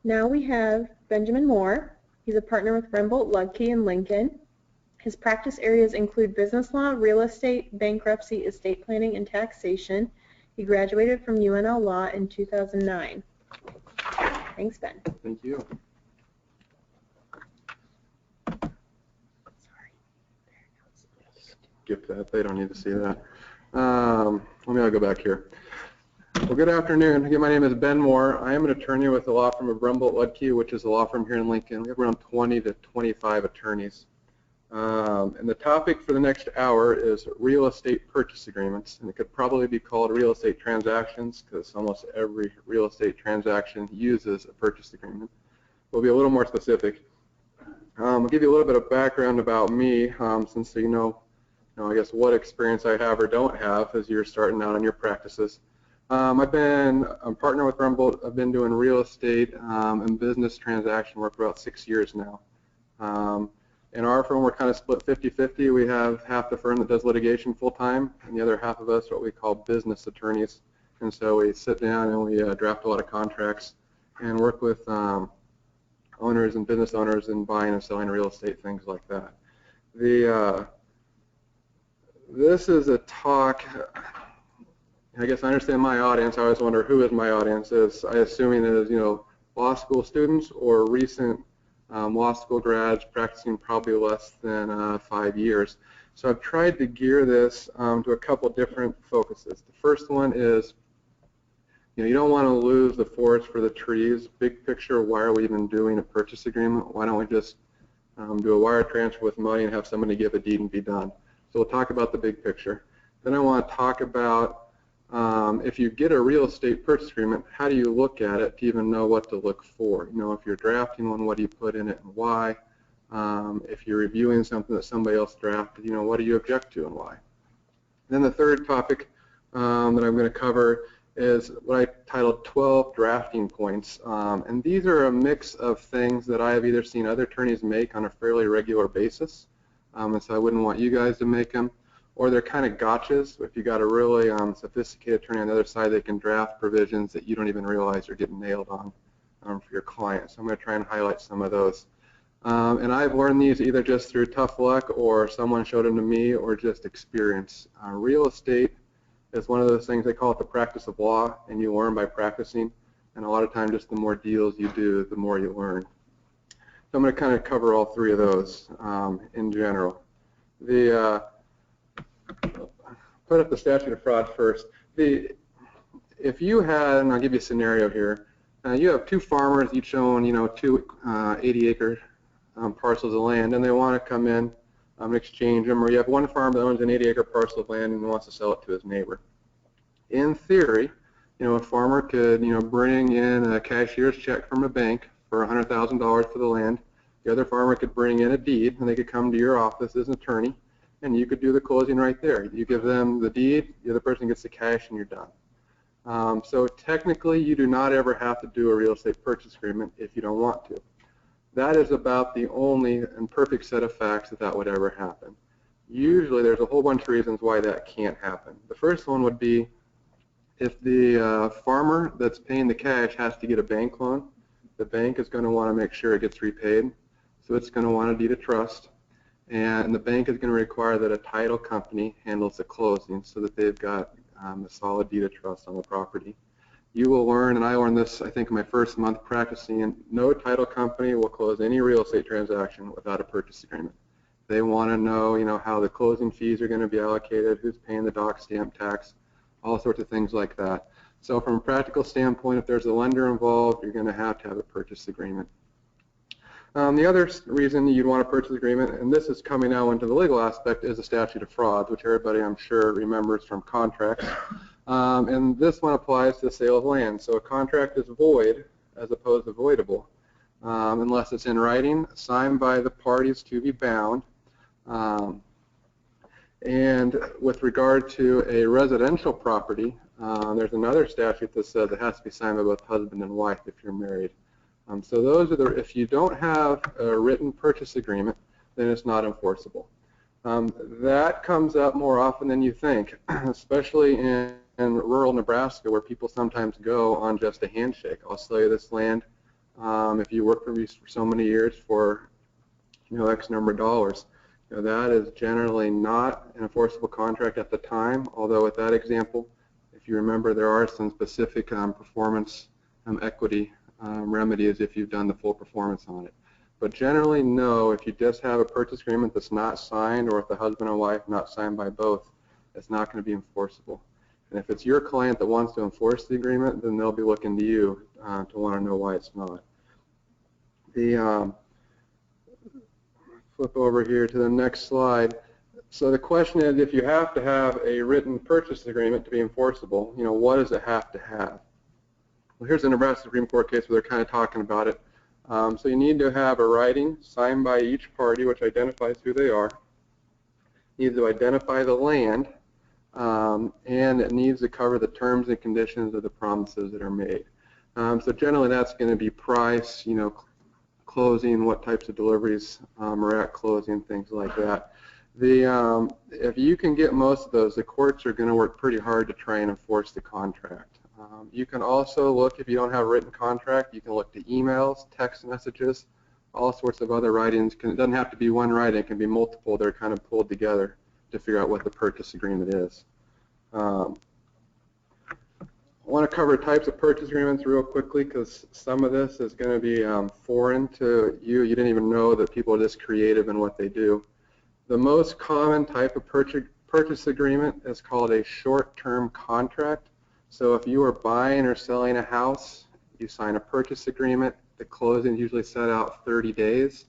Now we have Benjamin Moore. He's a partner with Rembolt Ludke in Lincoln. His practice areas include business law, real estate, bankruptcy, estate planning, and taxation. He graduated from UNL Law in 2009. Thanks, Ben. Thank you. Skip that. They don't need to see that. Let me go back here. Well, good afternoon. Again, my name is Ben Moore. I am an attorney with the law firm of Rembolt Ludke, which is a law firm here in Lincoln. We have around 20 to 25 attorneys. And the topic for the next hour is real estate purchase agreements. And it could probably be called real estate transactions because almost every real estate transaction uses a purchase agreement. We'll be a little more specific. I'll give you a little bit of background about me since you know, I guess what experience I have or don't have as you're starting out on your practices. I'm a partner with Rembolt. I've been doing real estate and business transaction work for about 6 years now. In our firm, we're kind of split 50-50. We have half the firm that does litigation full-time, and the other half of us are what we call business attorneys. And so we sit down and we draft a lot of contracts and work with owners and business owners in buying and selling real estate, things like that. This is a talk. I guess I understand my audience. I always wonder who is my audience. I assuming it is, law school students or recent law school grads practicing probably less than 5 years. So I've tried to gear this to a couple different focuses. The first one is, you don't want to lose the forest for the trees. Big picture, why are we even doing a purchase agreement? Why don't we just do a wire transfer with money and have somebody give a deed and be done? So we'll talk about the big picture. Then I want to talk about if you get a real estate purchase agreement, how do you look at it to even know what to look for? If you're drafting one, what do you put in it and why? If you're reviewing something that somebody else drafted, what do you object to and why? Then the third topic that I'm going to cover is what I titled 12 drafting points. And these are a mix of things that I have either seen other attorneys make on a fairly regular basis, and so I wouldn't want you guys to make them, or they're kind of gotchas. If you got a really sophisticated attorney on the other side, they can draft provisions that you don't even realize are getting nailed on for your client. So I'm going to try and highlight some of those. And I've learned these either just through tough luck or someone showed them to me or just experience. Real estate is one of those things, they call it the practice of law, and you learn by practicing. And a lot of times just the more deals you do, the more you learn. So I'm going to kind of cover all three of those in general. Put up the statute of fraud first. If you had, and I'll give you a scenario here, you have two farmers, each own, two 80-acre parcels of land, and they want to come in and exchange them, or you have one farm that owns an 80-acre parcel of land and wants to sell it to his neighbor. In theory, a farmer could, bring in a cashier's check from a bank for $100,000 for the land. The other farmer could bring in a deed, and they could come to your office as an attorney, and you could do the closing right there. You give them the deed, the other person gets the cash, and you're done. So technically, you do not ever have to do a real estate purchase agreement if you don't want to. That is about the only and perfect set of facts that would ever happen. Usually, there's a whole bunch of reasons why that can't happen. The first one would be if the farmer that's paying the cash has to get a bank loan, the bank is going to want to make sure it gets repaid, so it's going to want a deed of trust. And the bank is going to require that a title company handles the closing so that they've got a solid deed of trust on the property. You will learn, and I learned this, I think, my first month practicing, no title company will close any real estate transaction without a purchase agreement. They want to know, how the closing fees are going to be allocated, who's paying the dock stamp tax, all sorts of things like that. So from a practical standpoint, if there's a lender involved, you're going to have a purchase agreement. The other reason you'd want a purchase agreement, and this is coming now into the legal aspect, is the statute of frauds, which everybody I'm sure remembers from contracts. And this one applies to the sale of land. So a contract is void as opposed to voidable unless it's in writing, signed by the parties to be bound. And with regard to a residential property, there's another statute that says it has to be signed by both husband and wife if you're married. So those are if you don't have a written purchase agreement, then it's not enforceable. That comes up more often than you think, especially in rural Nebraska where people sometimes go on just a handshake. I'll sell you this land, if you work for me for so many years for X number of dollars. That is generally not an enforceable contract at the time, although with that example, if you remember, there are some specific performance equity remedies if you've done the full performance on it. But generally, no, if you just have a purchase agreement that's not signed, or if the husband and wife not signed by both, it's not going to be enforceable. And if it's your client that wants to enforce the agreement, then they'll be looking to you to want to know why it's not. The flip over here to the next slide. So the question is, if you have to have a written purchase agreement to be enforceable, what does it have to have? Well, here's a Nebraska Supreme Court case where they're kind of talking about it. So you need to have a writing signed by each party, which identifies who they are. You need to identify the land, and it needs to cover the terms and conditions of the promises that are made. So generally, that's going to be price, closing, what types of deliveries are at closing, things like that. If you can get most of those, the courts are going to work pretty hard to try and enforce the contract. You can also look, if you don't have a written contract, you can look to emails, text messages, all sorts of other writings. It doesn't have to be one writing, it can be multiple. They're kind of pulled together to figure out what the purchase agreement is. I want to cover types of purchase agreements real quickly because some of this is going to be foreign to you. You didn't even know that people are this creative in what they do. The most common type of purchase agreement is called a short-term contract. So if you are buying or selling a house, you sign a purchase agreement. The closing is usually set out 30 days.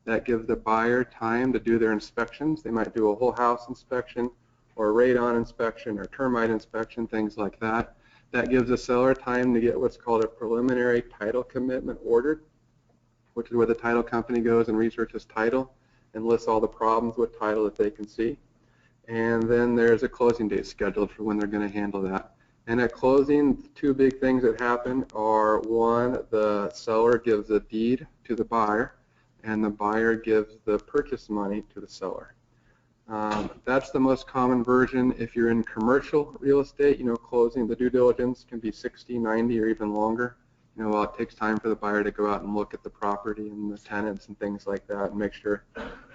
That gives the buyer time to do their inspections. They might do a whole house inspection or a radon inspection or termite inspection, things like that. That gives the seller time to get what's called a preliminary title commitment ordered, which is where the title company goes and researches title and lists all the problems with title that they can see. And then there's a closing date scheduled for when they're going to handle that. And at closing, two big things that happen are, one, the seller gives a deed to the buyer, and the buyer gives the purchase money to the seller. That's the most common version. If you're in commercial real estate, closing, the due diligence can be 60, 90, or even longer. While it takes time for the buyer to go out and look at the property and the tenants and things like that and make sure,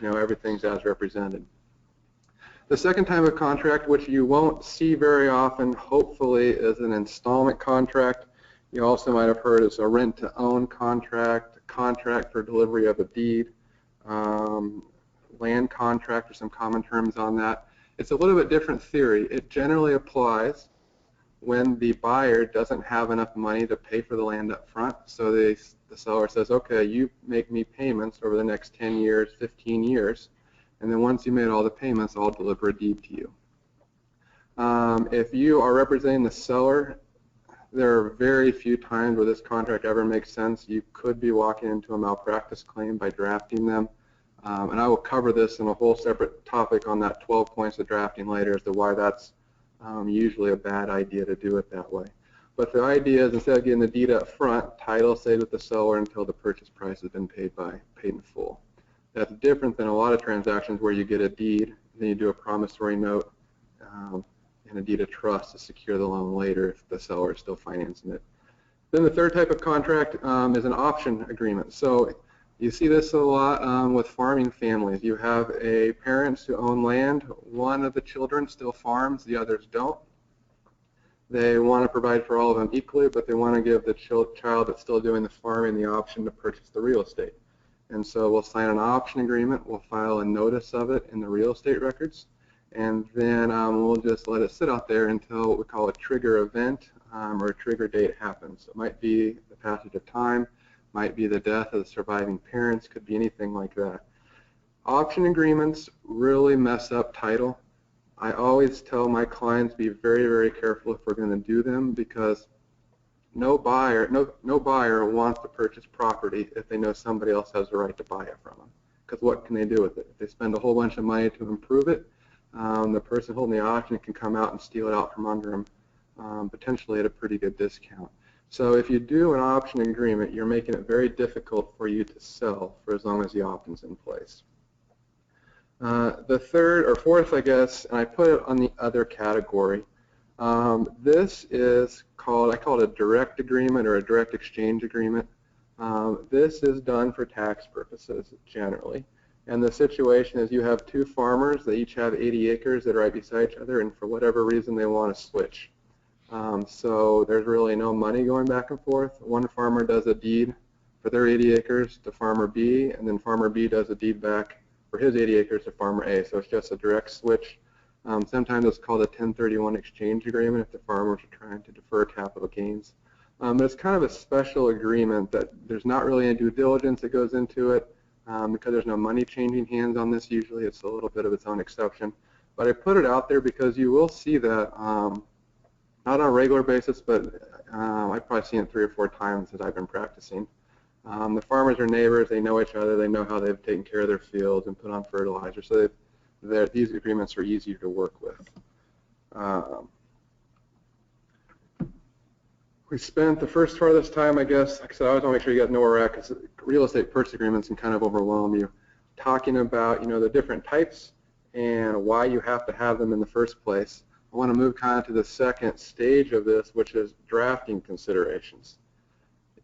everything's as represented. The second type of contract, which you won't see very often, hopefully, is an installment contract. You also might have heard it's a rent-to-own contract, contract for delivery of a deed, land contract, or some common terms on that. It's a little bit different theory. It generally applies when the buyer doesn't have enough money to pay for the land up front. So the seller says, okay, you make me payments over the next 10 years, 15 years, and then once you made all the payments, I'll deliver a deed to you. If you are representing the seller, there are very few times where this contract ever makes sense. You could be walking into a malpractice claim by drafting them. And I will cover this in a whole separate topic on that 12 points of drafting later as to why that's usually a bad idea to do it that way. But the idea is, instead of getting the deed up front, title stays with the seller until the purchase price has been paid in full. That's different than a lot of transactions where you get a deed, then you do a promissory note and a deed of trust to secure the loan later if the seller is still financing it. Then the third type of contract is an option agreement. So you see this a lot with farming families. You have parents who own land. One of the children still farms, the others don't. They want to provide for all of them equally, but they want to give the child that's still doing the farming the option to purchase the real estate. And so we'll sign an option agreement. We'll file a notice of it in the real estate records, and then we'll just let it sit out there until what we call a trigger event or a trigger date happens. It might be the passage of time, might be the death of the surviving parents, could be anything like that. Option agreements really mess up title. I always tell my clients, be very, very careful if we're going to do them, because no buyer wants to purchase property if they know somebody else has the right to buy it from them. Because what can they do with it? If they spend a whole bunch of money to improve it, the person holding the option can come out and steal it out from under them, potentially at a pretty good discount. So if you do an option agreement, you're making it very difficult for you to sell for as long as the option's in place. The third or fourth, I guess, and I put it on the other category. This is called, I call it a direct agreement or a direct exchange agreement. This is done for tax purposes generally. And the situation is you have two farmers, they each have 80 acres that are right beside each other, and for whatever reason they want to switch. So there's really no money going back and forth. One farmer does a deed for their 80 acres to farmer B, and then farmer B does a deed back for his 80 acres to farmer A. So it's just a direct switch. Sometimes it's called a 1031 exchange agreement if the farmers are trying to defer capital gains. But it's kind of a special agreement that there's not really any due diligence that goes into it because there's no money changing hands on this. Usually it's a little bit of its own exception. But I put it out there because you will see that not on a regular basis, but I've probably seen it 3 or 4 times as I've been practicing. The farmers are neighbors, they know each other, they know how they've taken care of their fields and put on fertilizer, so these agreements are easier to work with. We spent the first part of this time, I guess, like I said, I always want to make sure you guys know where we're at because real estate purchase agreements can kind of overwhelm you. Talking about, the different types and why you have to have them in the first place. I want to move kind of to the second stage of this, which is drafting considerations.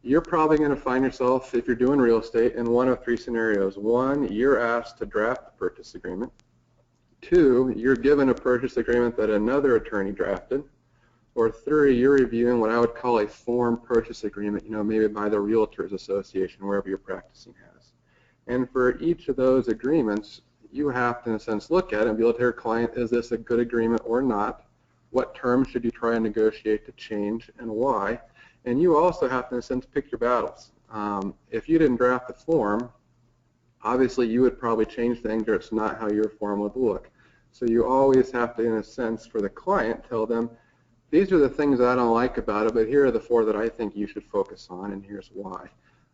You're probably going to find yourself, if you're doing real estate, in one of 3 scenarios. 1, you're asked to draft the purchase agreement. 2, you're given a purchase agreement that another attorney drafted. Or 3, you're reviewing what I would call a form purchase agreement, maybe by the Realtors Association, wherever you're practicing has. And for each of those agreements, you have to, in a sense, look at it and be able to tell your client, is this a good agreement or not? What terms should you try and negotiate to change and why? And you also have to, in a sense, pick your battles. If you didn't draft the form, obviously you would probably change things or it's not how your form would look. So you always have to, in a sense, for the client, tell them, these are the things that I don't like about it, but here are the 4 that I think you should focus on, and here's why.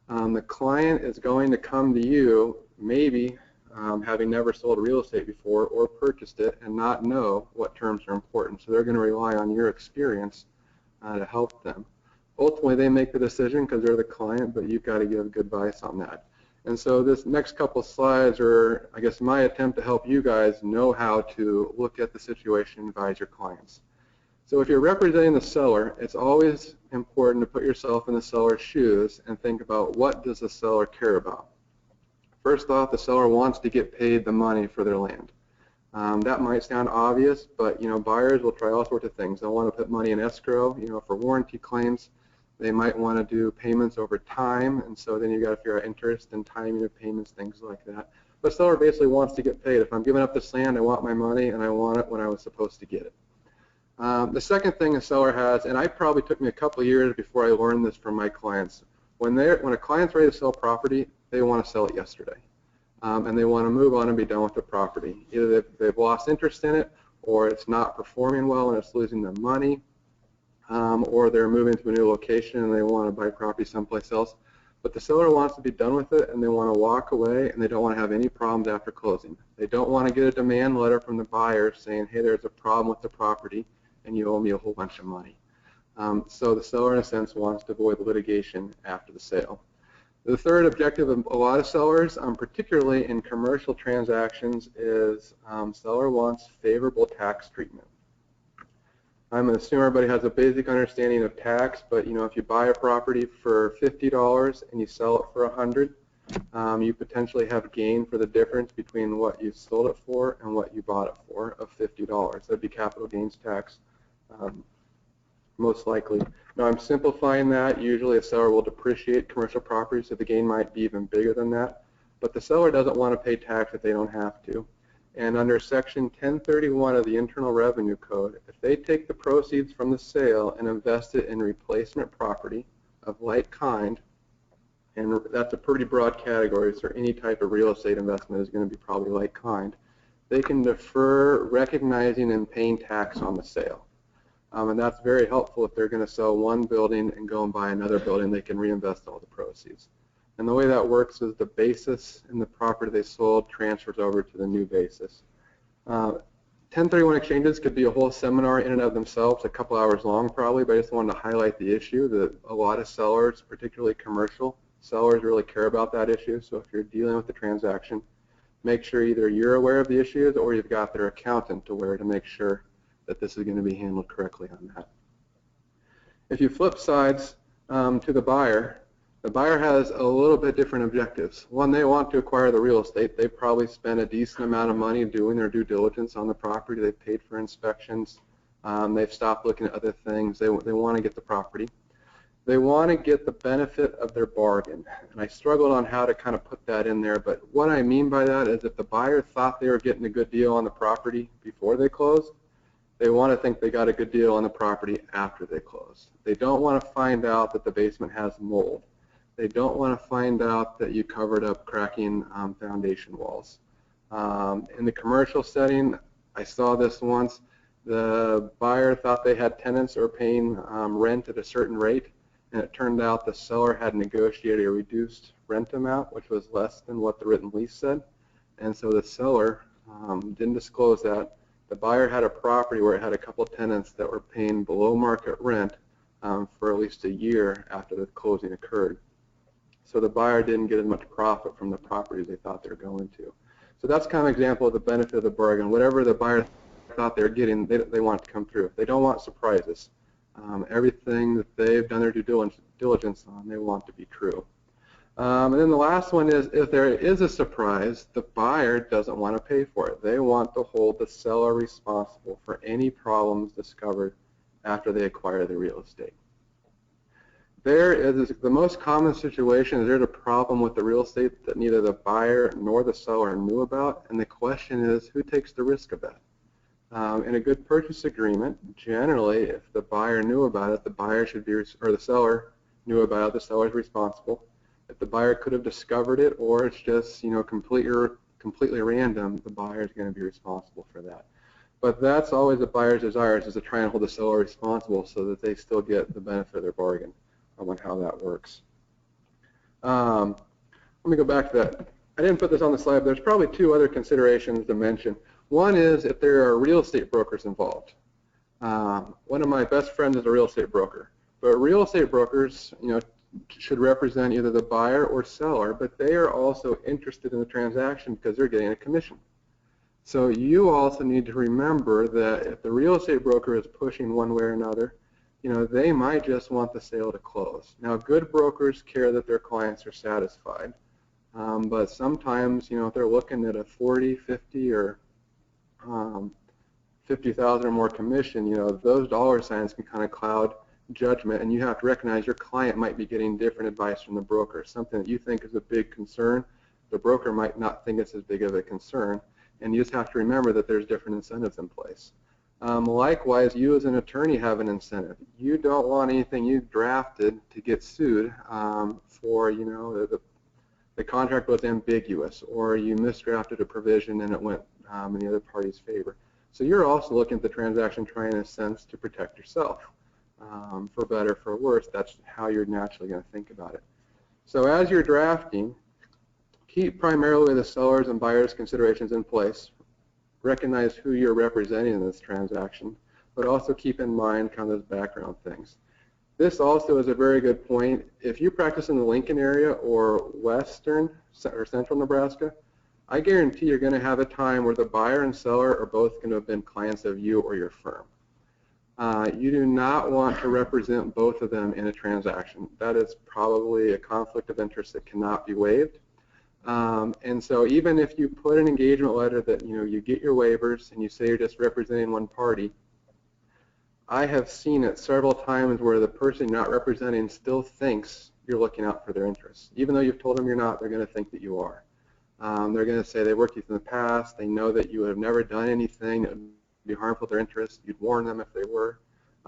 The client is going to come to you, maybe having never sold real estate before or purchased it and not know what terms are important. So they're going to rely on your experience to help them. Ultimately, they make the decision because they're the client, but you've got to give good advice on that. And so this next couple slides are, I guess, my attempt to help you guys know how to look at the situation and advise your clients. So if you're representing the seller, it's always important to put yourself in the seller's shoes and think about what does the seller care about. First off, the seller wants to get paid the money for their land. That might sound obvious, but buyers will try all sorts of things. They'll want to put money in escrow, for warranty claims. They might want to do payments over time, and so then you've got to figure out interest and timing of payments, things like that. But the seller basically wants to get paid. If I'm giving up this land, I want my money, and I want it when I was supposed to get it. The second thing a seller has, and it probably took me a couple of years before I learned this from my clients, when a client's ready to sell property, they want to sell it yesterday. And they want to move on and be done with the property. Either they've lost interest in it, or it's not performing well and it's losing them money, or they're moving to a new location and they want to buy property someplace else. But the seller wants to be done with it and they want to walk away and they don't want to have any problems after closing. They don't want to get a demand letter from the buyer saying, hey, there's a problem with the property and you owe me a whole bunch of money. So the seller, in a sense, wants to avoid litigation after the sale. The third objective of a lot of sellers, particularly in commercial transactions, is seller wants favorable tax treatment. I'm going to assume everybody has a basic understanding of tax, but if you buy a property for $50 and you sell it for $100, you potentially have gain for the difference between what you sold it for and what you bought it for of $50. That'd be capital gains tax, most likely. Now I'm simplifying that. Usually a seller will depreciate commercial property, so the gain might be even bigger than that. But the seller doesn't want to pay tax if they don't have to. And under Section 1031 of the Internal Revenue Code, if they take the proceeds from the sale and invest it in replacement property of like kind, and that's a pretty broad category, so any type of real estate investment is going to be probably like kind, they can defer recognizing and paying tax on the sale. And that's very helpful if they're going to sell one building and go and buy another building, they can reinvest all the proceeds. And the way that works is the basis in the property they sold transfers over to the new basis. 1031 exchanges could be a whole seminar in and of themselves, a couple hours long probably, but I just wanted to highlight the issue that a lot of sellers, particularly commercial sellers, really care about that issue. So if you're dealing with the transaction, make sure either you're aware of the issues or you've got their accountant aware to make sure that this is going to be handled correctly on that. If you flip sides to the buyer, The buyer has a little bit different objectives. One, they want to acquire the real estate. They probably spent a decent amount of money doing their due diligence on the property. They've paid for inspections. They've stopped looking at other things. They want to get the property. They want to get the benefit of their bargain. And I struggled on how to kind of put that in there, but what I mean by that is if the buyer thought they were getting a good deal on the property before they closed, they want to think they got a good deal on the property after they closed. They don't want to find out that the basement has mold. They don't want to find out that you covered up cracking foundation walls. In the commercial setting, I saw this once. The buyer thought they had tenants or paying rent at a certain rate, and it turned out the seller had negotiated a reduced rent amount, which was less than what the written lease said. And so the seller didn't disclose that. The buyer had a property where it had a couple tenants that were paying below market rent for at least a year after the closing occurred. So the buyer didn't get as much profit from the property as they thought they were going to. So that's kind of an example of the benefit of the bargain. Whatever the buyer thought they were getting, they want it to come through. They don't want surprises. Everything that they've done their due diligence on, they want to be true. And then the last one is if there is a surprise, the buyer doesn't want to pay for it. They want to hold the seller responsible for any problems discovered after they acquire the real estate. The most common situation is there's a problem with the real estate that neither the buyer nor the seller knew about, and the question is who takes the risk of that? In a good purchase agreement, generally, if the buyer knew about it, the buyer should be, or the seller knew about it, the seller is responsible. If the buyer could have discovered it, or it's just completely random, the buyer is going to be responsible for that. But that's always the buyer's desire, is to try and hold the seller responsible so that they still get the benefit of their bargain on how that works. Let me go back to that. I didn't put this on the slide, but there's probably two other considerations to mention. One is if there are real estate brokers involved. One of my best friends is a real estate broker, but real estate brokers, should represent either the buyer or seller, but they are also interested in the transaction because they're getting a commission. So you also need to remember that if the real estate broker is pushing one way or another, they might just want the sale to close. Now, good brokers care that their clients are satisfied, but sometimes, if they're looking at a 40, 50, or 50,000 or more commission, those dollar signs can kind of cloud judgment, and you have to recognize your client might be getting different advice from the broker. Something that you think is a big concern, the broker might not think it's as big of a concern, and you just have to remember that there's different incentives in place. Likewise, you as an attorney have an incentive. You don't want anything you drafted to get sued for, the contract was ambiguous, or you misdrafted a provision and it went in the other party's favor. So you're also looking at the transaction trying, in a sense, to protect yourself. For better, for worse, that's how you're naturally going to think about it. So as you're drafting, keep primarily the seller's and buyer's considerations in place. Recognize who you're representing in this transaction, but also keep in mind kind of those background things. This also is a very good point. If you practice in the Lincoln area or western or central Nebraska, I guarantee you're going to have a time where the buyer and seller are both going to have been clients of you or your firm. You do not want to represent both of them in a transaction. That is probably a conflict of interest that cannot be waived. And so even if you put an engagement letter that you get your waivers and you say you're just representing one party, I have seen it several times where the person you're not representing still thinks you're looking out for their interests. Even though you've told them you're not, they're going to think that you are. They're going to say they worked with you in the past. They know that you have never done anything that would be harmful to their interests. You'd warn them if they were.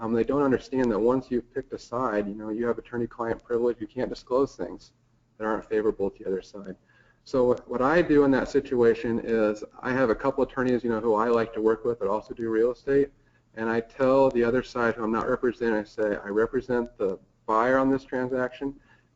They don't understand that once you've picked a side, you have attorney-client privilege. You can't disclose things that aren't favorable to the other side. So what I do in that situation is I have a couple attorneys, who I like to work with that also do real estate, and I tell the other side who I'm not representing, I say, I represent the buyer on this transaction.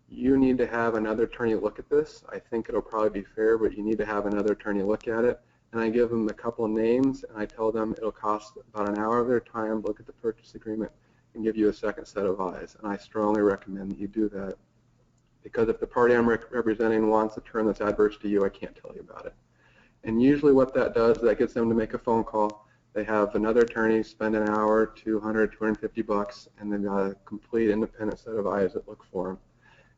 You need to have another attorney look at this. I think it'll probably be fair, but you need to have another attorney look at it. And I give them a couple of names, and I tell them it'll cost about an hour of their time to look at the purchase agreement and give you a second set of eyes. And I strongly recommend that you do that, because if the party I'm representing wants a term that's adverse to you, I can't tell you about it. And usually what that does is that gets them to make a phone call. They have another attorney spend an hour, $200, $250, and they've got a complete independent set of eyes that look for them.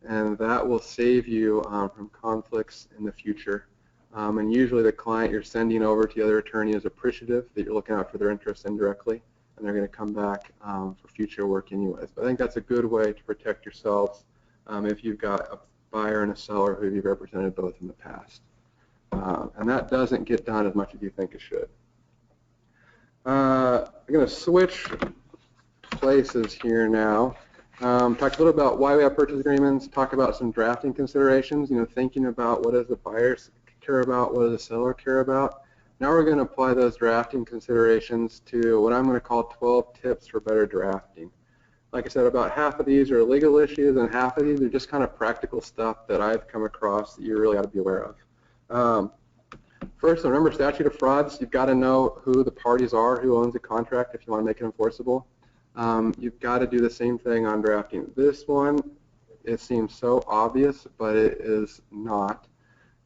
and that will save you from conflicts in the future. And usually the client you're sending over to the other attorney is appreciative that you're looking out for their interests indirectly, and they're going to come back for future work anyways. But I think that's a good way to protect yourselves if you've got a buyer and a seller who you've represented both in the past. And that doesn't get done as much as you think it should. I'm going to switch places here now. Talk a little about why we have purchase agreements, talk about some drafting considerations, thinking about what does the buyer care about, what does the seller care about. Now we're going to apply those drafting considerations to what I'm going to call 12 tips for better drafting. Like I said, about half of these are legal issues and half of these are just kind of practical stuff that I've come across that you really ought to be aware of. First, remember statute of frauds. You've got to know who the parties are, who owns the contract if you want to make it enforceable. You've got to do the same thing on drafting. This one, it seems so obvious, but it is not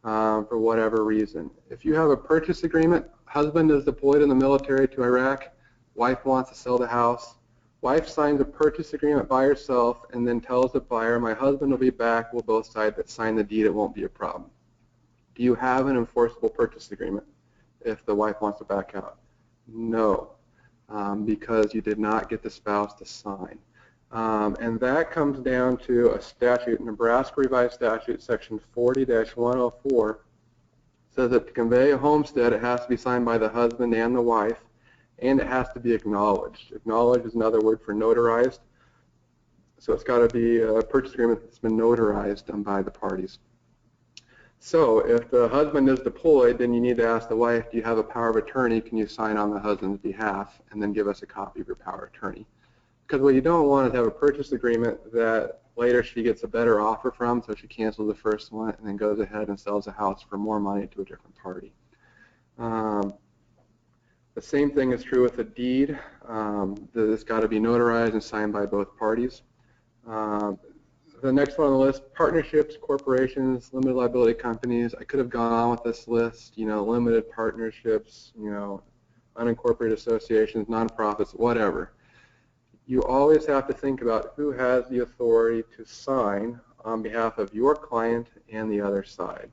for whatever reason. If you have a purchase agreement, husband is deployed in the military to Iraq, wife wants to sell the house, wife signs a purchase agreement by herself and then tells the buyer, my husband will be back, we'll both sign the deed, it won't be a problem. Do you have an enforceable purchase agreement if the wife wants to back out? No, because you did not get the spouse to sign. And that comes down to a statute, Nebraska Revised Statute, Section 40-104, says that to convey a homestead, it has to be signed by the husband and the wife, and it has to be acknowledged. Acknowledged is another word for notarized. So it's got to be a purchase agreement that's been notarized by the parties. So if the husband is deployed, then you need to ask the wife, do you have a power of attorney? Can you sign on the husband's behalf? And then give us a copy of your power of attorney. Because what you don't want is to have a purchase agreement that later she gets a better offer from, so she cancels the first one and then goes ahead and sells the house for more money to a different party. The same thing is true with a deed. It's got to be notarized and signed by both parties. The next one on the list, partnerships, corporations, limited liability companies. I could have gone on with this list, limited partnerships, unincorporated associations, nonprofits, whatever. You always have to think about who has the authority to sign on behalf of your client and the other side.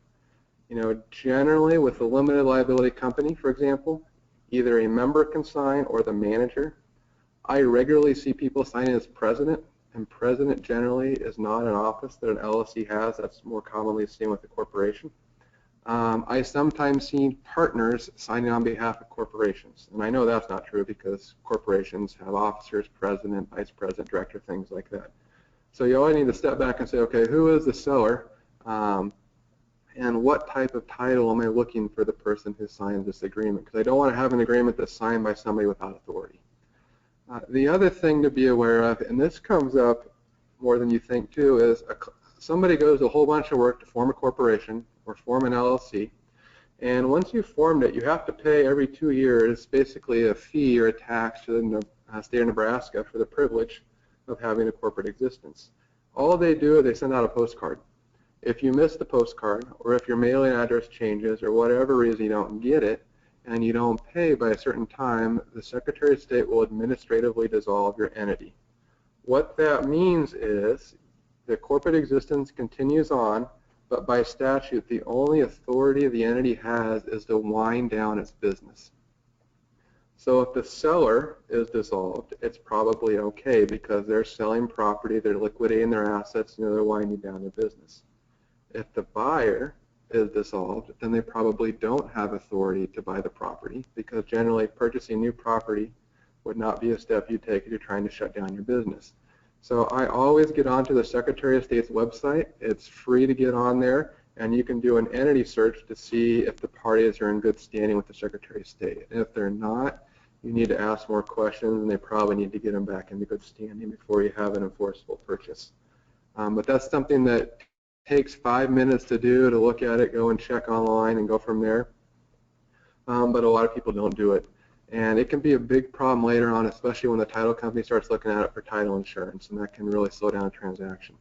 Generally with a limited liability company, for example, either a member can sign or the manager. I regularly see people signing as president, and president generally is not an office that an LLC has. That's more commonly seen with a corporation. I sometimes see partners signing on behalf of corporations, and I know that's not true because corporations have officers, president, vice president, director, things like that. So you always need to step back and say, okay, who is the seller, and what type of title am I looking for the person who signs this agreement? Because I don't want to have an agreement that's signed by somebody without authority. The other thing to be aware of, and this comes up more than you think too, is somebody goes a whole bunch of work to form a corporation or form an LLC, and once you've formed it, you have to pay every 2 years basically a fee or a tax to the state of Nebraska for the privilege of having a corporate existence. All they do is they send out a postcard. If you miss the postcard, or if your mailing address changes, or whatever reason you don't get it, and you don't pay by a certain time, the Secretary of State will administratively dissolve your entity. What that means is the corporate existence continues on, but by statute, the only authority the entity has is to wind down its business. So if the seller is dissolved, it's probably okay because they're selling property, they're liquidating their assets, they're winding down their business. If the buyer is dissolved, then they probably don't have authority to buy the property because generally purchasing new property would not be a step you take if you're trying to shut down your business. So I always get onto the Secretary of State's website. It's free to get on there, and you can do an entity search to see if the parties are in good standing with the Secretary of State. And if they're not, you need to ask more questions, and they probably need to get them back into good standing before you have an enforceable purchase. But that's something that takes 5 minutes to do, to look at it, go and check online and go from there. But a lot of people don't do it. And it can be a big problem later on, especially when the title company starts looking at it for title insurance, and that can really slow down a transaction.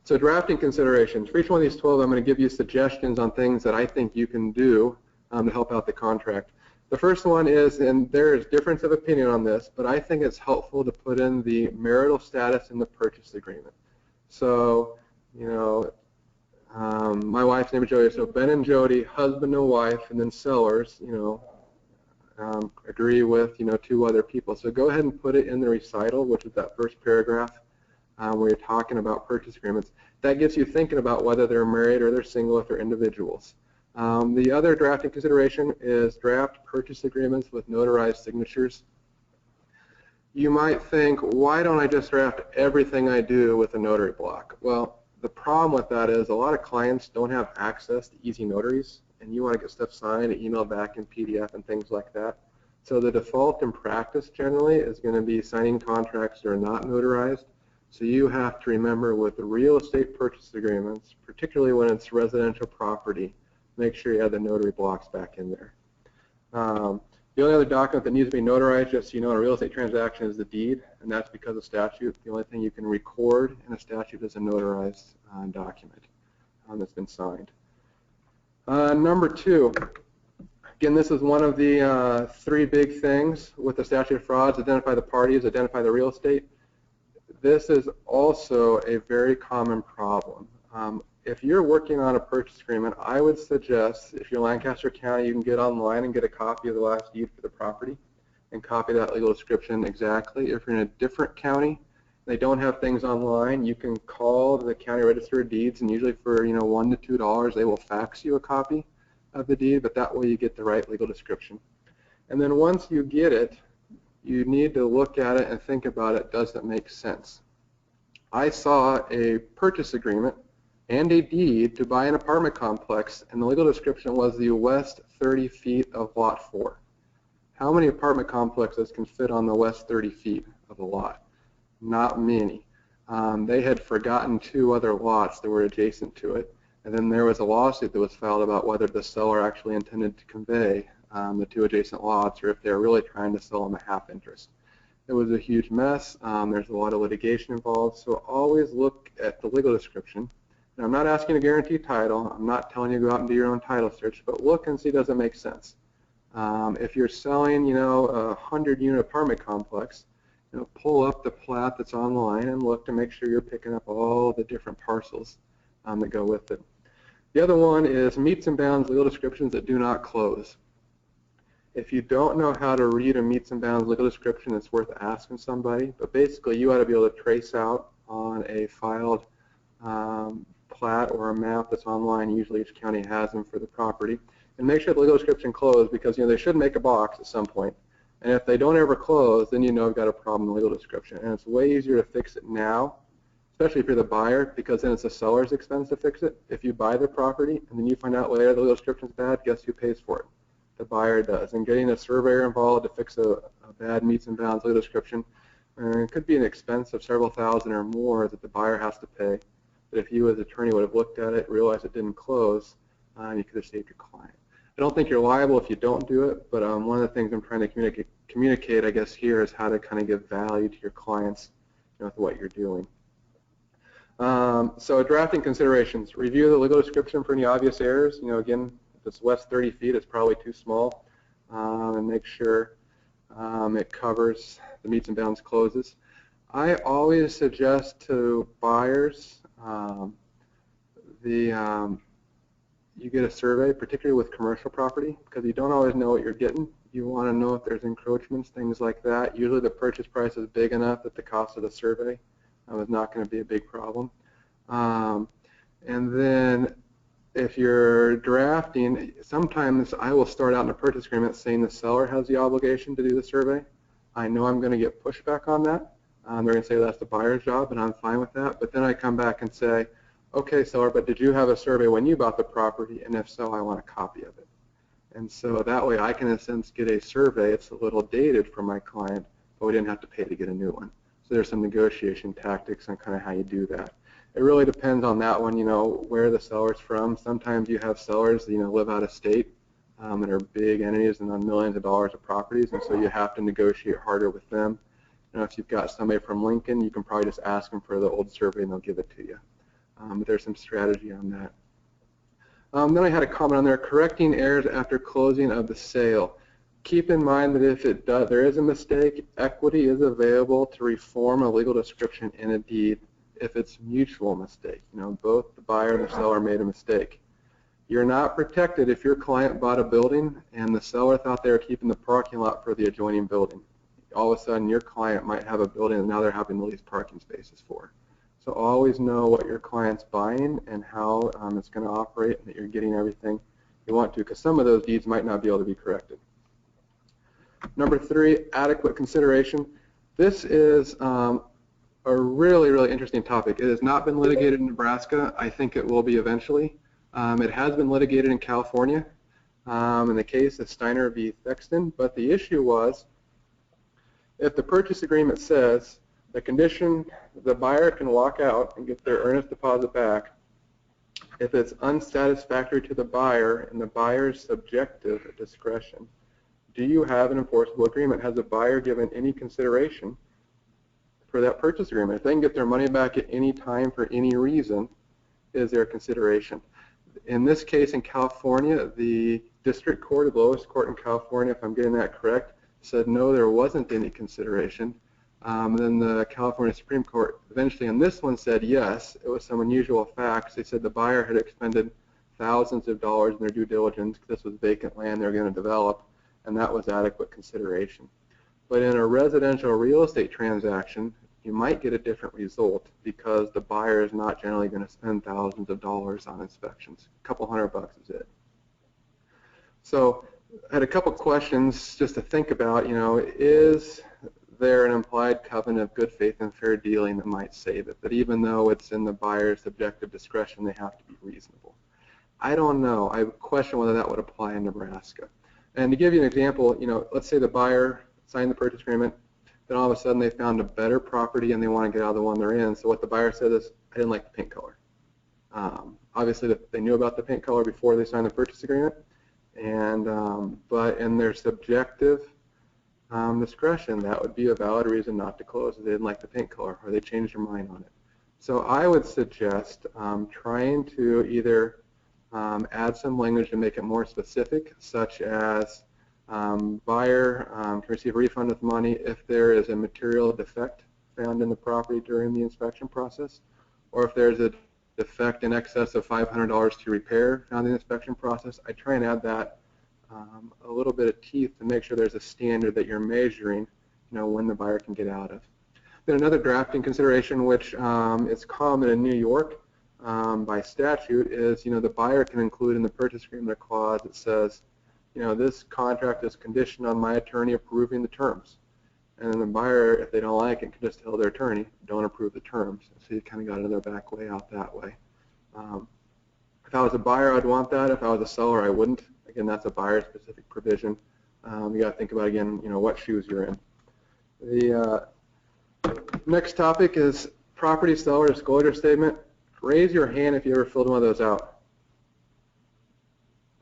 So drafting considerations. For each one of these 12, I'm going to give you suggestions on things that I think you can do to help out the contract. The first one is, and there is difference of opinion on this, but I think it's helpful to put in the marital status in the purchase agreement. So you know, my wife's name is Jody, so Ben and Jody, husband and wife, and then sellers, you know, agree with, you know, 2 other people. So go ahead and put it in the recital, which is that first paragraph where you're talking about purchase agreements. That gets you thinking about whether they're married or they're single, if they're individuals. The other drafting consideration is draft purchase agreements with notarized signatures. You might think, why don't I just draft everything I do with a notary block? Well, the problem with that is a lot of clients don't have access to easy notaries, and you want to get stuff signed and emailed back in PDF and things like that. So the default in practice generally is going to be signing contracts that are not notarized. So you have to remember with the real estate purchase agreements, particularly when it's residential property, make sure you have the notary blocks back in there. The only other document that needs to be notarized, just so you know, in a real estate transaction is the deed, and that's because of statute. The only thing you can record in a statute is a notarized document that's been signed. Number 2, again, this is one of the 3 big things with the statute of frauds: identify the parties, identify the real estate. This is also a very common problem. If you're working on a purchase agreement, I would suggest, if you're Lancaster County, you can get online and get a copy of the last deed for the property and copy that legal description exactly. If you're in a different county, they don't have things online, you can call the county register of deeds, and usually for, you know, $1 to $2, they will fax you a copy of the deed, but that way you get the right legal description. And then once you get it, you need to look at it and think about it. Does it make sense? I saw a purchase agreement and a deed to buy an apartment complex, and the legal description was the west 30 feet of lot 4. How many apartment complexes can fit on the west 30 feet of a lot? Not many. They had forgotten 2 other lots that were adjacent to it, and then there was a lawsuit that was filed about whether the seller actually intended to convey the 2 adjacent lots, or if they were really trying to sell them a half interest. It was a huge mess. There's a lot of litigation involved, so always look at the legal description. Now, I'm not asking to guarantee title. I'm not telling you to go out and do your own title search, but look and see, does it make sense? If you're selling, you know, a 100-unit apartment complex, you know, pull up the plat that's online and look to make sure you're picking up all the different parcels that go with it. The other one is meets and bounds legal descriptions that do not close. If you don't know how to read a meets and bounds legal description, it's worth asking somebody, but basically you ought to be able to trace out on a filed plat or a map that's online. Usually each county has them for the property, and make sure the legal description closed, because, you know, they should make a box at some point, and if they don't ever close, then you know you've got a problem in the legal description. And it's way easier to fix it now, especially if you're the buyer, because then it's the seller's expense to fix it. If you buy the property and then you find out later the legal description's bad, guess who pays for it? The buyer does. And getting a surveyor involved to fix a bad meets and bounds legal description, it could be an expense of several thousand or more that the buyer has to pay. But if you as attorney would have looked at it, realized it didn't close, you could have saved your client. I don't think you're liable if you don't do it, but one of the things I'm trying to communicate, I guess, here is how to kind of give value to your clients, you know, with what you're doing. So drafting considerations: review the legal description for any obvious errors. You know, again, if it's west 30 feet, it's probably too small, and make sure it covers the meets and bounds clauses. I always suggest to buyers you get a survey, particularly with commercial property, because you don't always know what you're getting. You want to know if there's encroachments, things like that. Usually the purchase price is big enough that the cost of the survey is not going to be a big problem. And then if you're drafting, sometimes I will start out in a purchase agreement saying the seller has the obligation to do the survey. I know I'm going to get pushback on that. They're going to say that's the buyer's job, and I'm fine with that. But then I come back and say, okay, seller, but did you have a survey when you bought the property? And if so, I want a copy of it. And so that way I can, in a sense, get a survey. It's a little dated for my client, but we didn't have to pay to get a new one. So there's some negotiation tactics on kind of how you do that. It really depends on that one, you know, where the seller's from. Sometimes you have sellers, you know, live out of state that are big entities and on millions of dollars of properties, and so you have to negotiate harder with them. You know, if you've got somebody from Lincoln, you can probably just ask them for the old survey and they'll give it to you. But there's some strategy on that. Then I had a comment on there: correcting errors after closing of the sale. Keep in mind that if there is a mistake, equity is available to reform a legal description in a deed if it's mutual mistake. Both the buyer and the seller made a mistake. You're not protected if your client bought a building and the seller thought they were keeping the parking lot for the adjoining building. All of a sudden, your client might have a building and now they're having to lease parking spaces for. So always know what your client's buying and how it's going to operate, and that you're getting everything you want to, because some of those deeds might not be able to be corrected. Number 3, adequate consideration. This is a really, really interesting topic. It has not been litigated in Nebraska. I think it will be eventually. It has been litigated in California in the case of Steiner v. Thexton, but the issue was, if the purchase agreement says the condition the buyer can walk out and get their earnest deposit back if it's unsatisfactory to the buyer and the buyer's subjective discretion, do you have an enforceable agreement? Has the buyer given any consideration for that purchase agreement? If they can get their money back at any time for any reason, is there a consideration? In this case in California, the district court, the lowest court in California, if I'm getting that correct, said no, there wasn't any consideration. Then the California Supreme Court eventually on this one said yes, it was some unusual facts. They said the buyer had expended thousands of dollars in their due diligence because this was vacant land they were going to develop, and that was adequate consideration. But in a residential real estate transaction, you might get a different result because the buyer is not generally going to spend thousands of dollars on inspections. A couple $100 is it. So I had a couple questions just to think about. Is there an implied covenant of good faith and fair dealing that might save it? That even though it's in the buyer's subjective discretion, they have to be reasonable. I don't know. I question whether that would apply in Nebraska. And to give you an example, let's say the buyer signed the purchase agreement, then all of a sudden they found a better property and they want to get out of the one they're in. So what the buyer said is, I didn't like the paint color. Obviously, they knew about the paint color before they signed the purchase agreement, and but in their subjective discretion, that would be a valid reason not to close. They didn't like the paint color, or they changed their mind on it. So I would suggest trying to either add some language to make it more specific, such as buyer can receive a refund of money if there is a material defect found in the property during the inspection process, or if there's a defect in excess of $500 to repair found in the inspection process. I try and add that a little bit of teeth to make sure there's a standard that you're measuring, when the buyer can get out of. Then another drafting consideration, which is common in New York by statute, is the buyer can include in the purchase agreement a clause that says, this contract is conditioned on my attorney approving the terms. And then the buyer, if they don't like it, can just tell their attorney, don't approve the terms. So you kind of got another back way out that way. If I was a buyer, I'd want that. If I was a seller, I wouldn't. Again, that's a buyer-specific provision. You got to think about, again, what shoes you're in. The next topic is property seller disclosure statement. Raise your hand if you ever filled one of those out.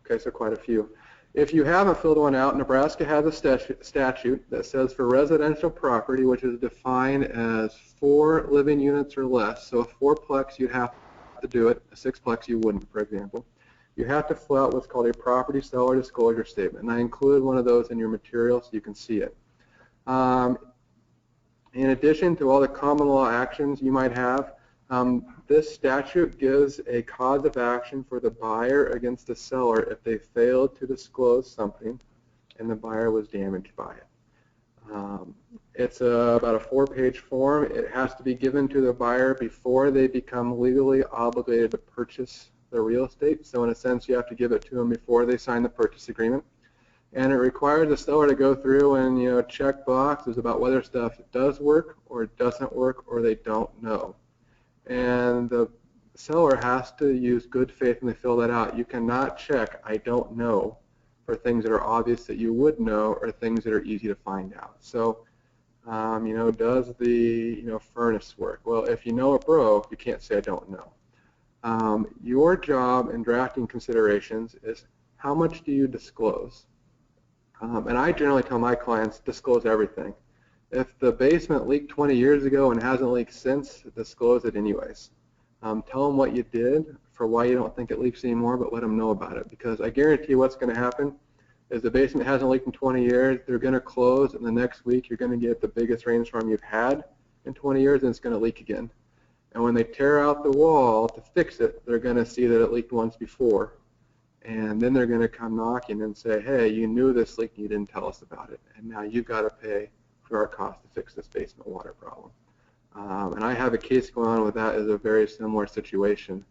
Okay, so quite a few. If you haven't filled one out, Nebraska has a statute that says for residential property, which is defined as 4 living units or less, so a 4-plex you'd have to do it, a 6-plex you wouldn't, for example, you have to fill out what's called a property seller disclosure statement, and I included one of those in your material so you can see it. In addition to all the common law actions you might have, this statute gives a cause of action for the buyer against the seller if they failed to disclose something and the buyer was damaged by it. It's about a 4-page form. It has to be given to the buyer before they become legally obligated to purchase the real estate. So in a sense, you have to give it to them before they sign the purchase agreement. And it requires the seller to go through and check boxes about whether stuff does work or doesn't work or they don't know. And the seller has to use good faith when they fill that out. You cannot check I don't know for things that are obvious that you would know or things that are easy to find out. So does the furnace work? Well, if you know it broke, you can't say I don't know. Your job in drafting considerations is how much do you disclose? And I generally tell my clients disclose everything. If the basement leaked 20 years ago and hasn't leaked since, disclose it anyways. Tell them what you did for why you don't think it leaks anymore, but let them know about it. Because I guarantee you what's going to happen is the basement hasn't leaked in 20 years, they're going to close, and the next week you're going to get the biggest rainstorm you've had in 20 years, and it's going to leak again. And when they tear out the wall to fix it, they're going to see that it leaked once before. And then they're going to come knocking and say, hey, you knew this leak and you didn't tell us about it. And now you've got to pay for our cost to fix this basement water problem. And I have a case going on with that as a very similar situation.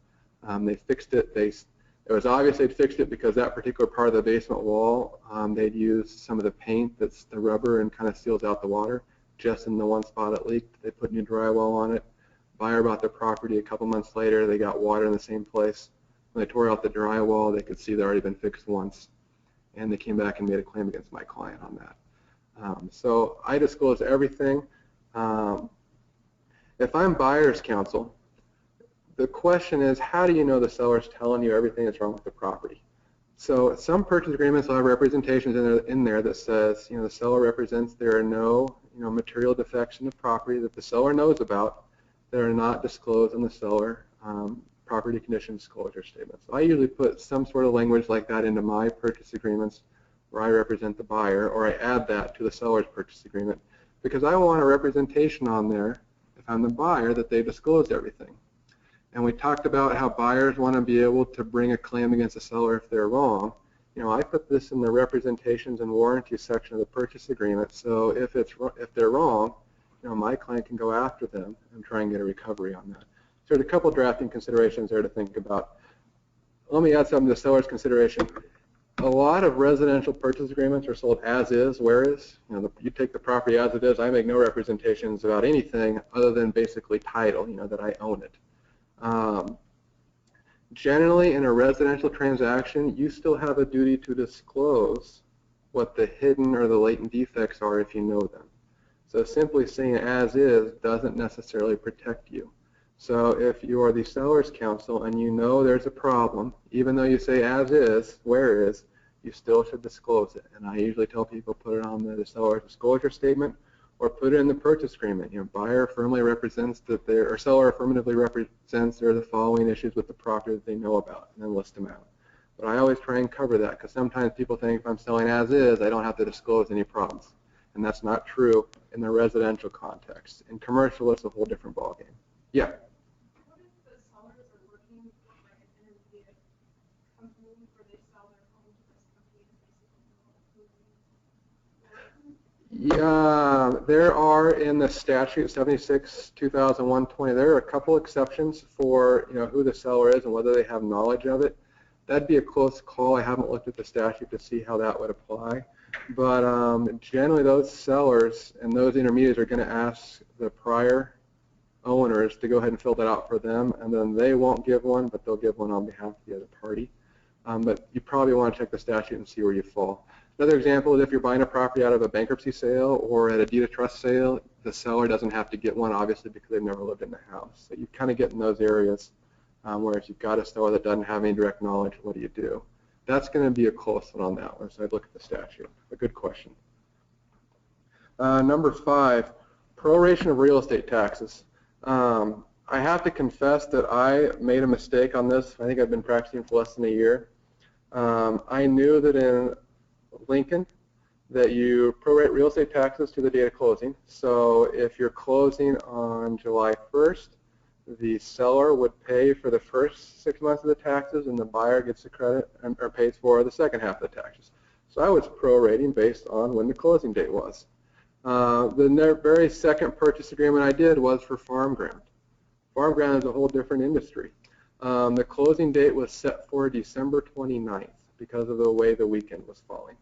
They fixed it. It was obvious they'd fixed it because that particular part of the basement wall, they'd used some of the paint that's the rubber and kind of seals out the water. Just in the one spot it leaked, they put new drywall on it. Buyer bought the property a couple months later. They got water in the same place. When they tore out the drywall, they could see they'd already been fixed once. And they came back and made a claim against my client on that. So I disclose everything. If I'm buyer's counsel, the question is, how do you know the seller's telling you everything that's wrong with the property? So some purchase agreements will have representations in there that says, the seller represents there are no, material defects in the property that the seller knows about that are not disclosed in the seller property condition disclosure statement. So I usually put some sort of language like that into my purchase agreements where I represent the buyer, or I add that to the seller's purchase agreement because I want a representation on there, if I'm the buyer, that they disclosed everything. And we talked about how buyers want to be able to bring a claim against the seller if they're wrong. I put this in the representations and warranty section of the purchase agreement, so if they're wrong, my client can go after them and try and get a recovery on that. So there's a couple drafting considerations there to think about. Let me add something to the seller's consideration. A lot of residential purchase agreements are sold as is, where is. You take the property as it is. I make no representations about anything other than basically title, that I own it. Generally, in a residential transaction, you still have a duty to disclose what the hidden or the latent defects are if you know them. So simply saying as is doesn't necessarily protect you. So if you are the seller's counsel and you know there's a problem, even though you say as is, where is, you still should disclose it. And I usually tell people put it on the seller's disclosure statement or put it in the purchase agreement. Buyer firmly represents that or seller affirmatively represents there are the following issues with the property that they know about, and then list them out. But I always try and cover that because sometimes people think if I'm selling as is, I don't have to disclose any problems. And that's not true in the residential context. In commercial, it's a whole different ballgame. Yeah? What if the sellers are working for like an intermediate company where they sell their home to this company and basically Yeah, there are in the statute 76/2001-20. There are a couple exceptions for who the seller is and whether they have knowledge of it. That'd be a close call. I haven't looked at the statute to see how that would apply. But generally, those sellers and those intermediates are going to ask the prior owners to go ahead and fill that out for them, and then they won't give one, but they'll give one on behalf of the other party. But you probably want to check the statute and see where you fall. Another example is if you're buying a property out of a bankruptcy sale or at a deed of trust sale, the seller doesn't have to get one, obviously, because they've never lived in the house. So you kind of get in those areas, whereas you've got a seller that doesn't have any direct knowledge, what do you do? That's going to be a close one on that one, so I'd look at the statute. A good question. Number 5, proration of real estate taxes. I have to confess that I made a mistake on this. I think I've been practicing for less than a year. I knew that in Lincoln that you prorate real estate taxes to the date of closing. So if you're closing on July 1st, the seller would pay for the first 6 months of the taxes and the buyer gets the credit or pays for the second half of the taxes. So I was prorating based on when the closing date was. The very second purchase agreement I did was for farm ground. Farm ground is a whole different industry. The closing date was set for December 29th because of the way the weekend was falling.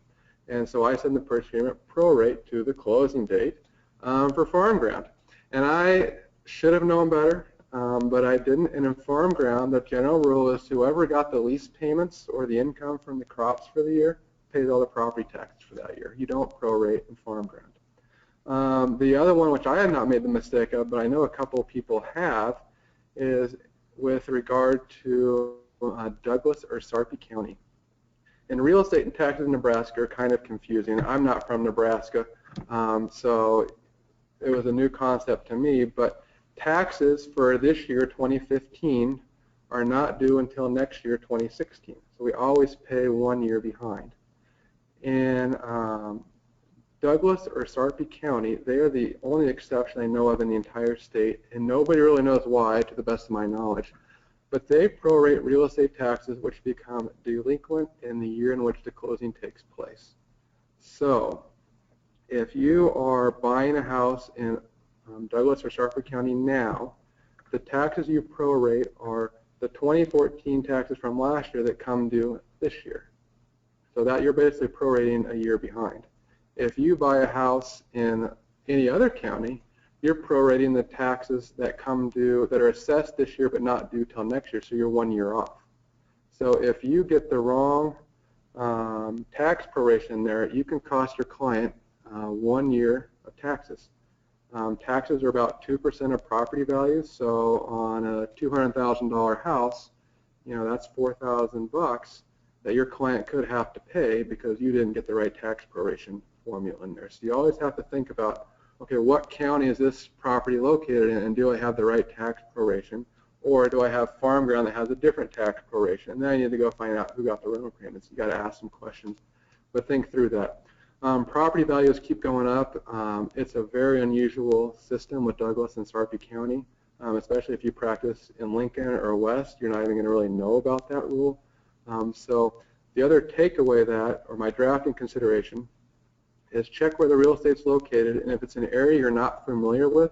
And so I said in the purchase agreement, prorate to the closing date for farm ground. And I should have known better, but I didn't. And in farm ground, the general rule is whoever got the lease payments or the income from the crops for the year pays all the property taxes for that year. You don't prorate in farm ground. The other one, which I have not made the mistake of, but I know a couple of people have, is with regard to Douglas or Sarpy County. And real estate and taxes in Nebraska are kind of confusing. I'm not from Nebraska, so it was a new concept to me, but taxes for this year, 2015, are not due until next year, 2016. So we always pay 1 year behind. And Douglas or Sarpy County, they are the only exception I know of in the entire state, and nobody really knows why, to the best of my knowledge. But they prorate real estate taxes which become delinquent in the year in which the closing takes place. So if you are buying a house in Douglas or Sarpy County now, the taxes you prorate are the 2014 taxes from last year that come due this year. So that you're basically prorating a year behind. If you buy a house in any other county, you're prorating the taxes that come due, that are assessed this year but not due till next year, so you're 1 year off. So if you get the wrong tax proration there, you can cost your client 1 year of taxes. Taxes are about 2% of property value, so on a $200,000 house, that's $4,000 that your client could have to pay because you didn't get the right tax proration formula in there. So you always have to think about, okay, what county is this property located in, and do I have the right tax proration, or do I have farm ground that has a different tax proration? And then I need to go find out who got the rental payments. You got to ask some questions, but think through that. Property values keep going up. It's a very unusual system with Douglas and Sarpy County, especially if you practice in Lincoln or West. You're not even going to really know about that rule. So the other takeaway or my drafting consideration is check where the real estate's located, and if it's an area you're not familiar with,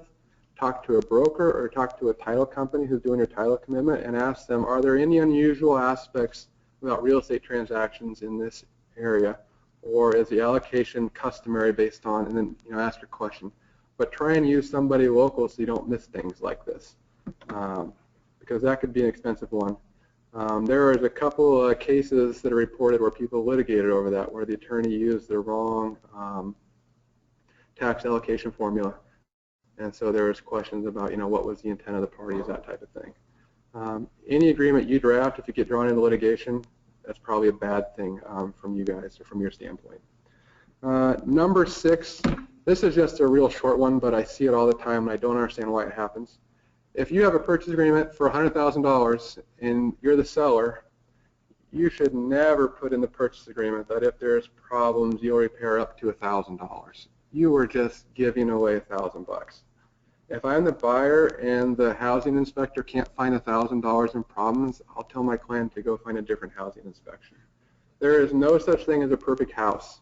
talk to a broker or talk to a title company who's doing your title commitment and ask them, are there any unusual aspects about real estate transactions in this area, or is the allocation customary based on, and then ask your question. But try and use somebody local so you don't miss things like this, because that could be an expensive one. There is a couple of cases that are reported where people litigated over that, where the attorney used the wrong tax allocation formula, and so there was questions about what was the intent of the parties, that type of thing. Any agreement you draft, if you get drawn into litigation, that's probably a bad thing from you guys or from your standpoint. Number 6, this is just a real short one, but I see it all the time and I don't understand why it happens. If you have a purchase agreement for $100,000 and you're the seller, you should never put in the purchase agreement that if there's problems, you'll repair up to $1,000. You are just giving away $1,000. If I'm the buyer and the housing inspector can't find $1,000 in problems, I'll tell my client to go find a different housing inspection. There is no such thing as a perfect house,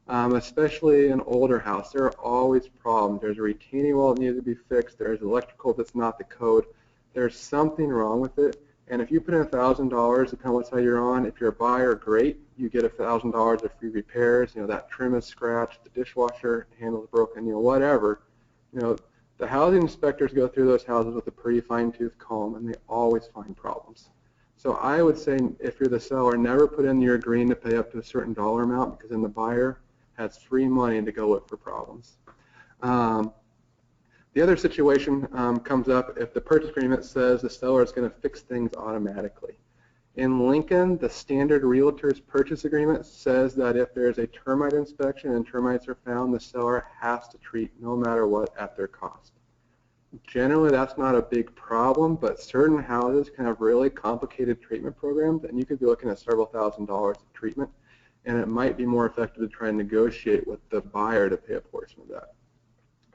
especially an older house. There are always problems. There's a retaining wall that needs to be fixed. There's electrical that's not the code. There's something wrong with it. And if you put in $1,000, depending on what side you're on, if you're a buyer, great. You get $1,000 of free repairs. That trim is scratched, the dishwasher handle is broken, whatever. The housing inspectors go through those houses with a pretty fine-tooth comb, and they always find problems. So I would say, if you're the seller, never put in you're agreeing to pay up to a certain dollar amount, because then the buyer has free money to go look for problems. The other situation comes up if the purchase agreement says the seller is going to fix things automatically. In Lincoln, the standard realtor's purchase agreement says that if there's a termite inspection and termites are found, the seller has to treat no matter what at their cost. Generally, that's not a big problem, but certain houses can have really complicated treatment programs, and you could be looking at several $1,000s of treatment, and it might be more effective to try and negotiate with the buyer to pay a portion of that.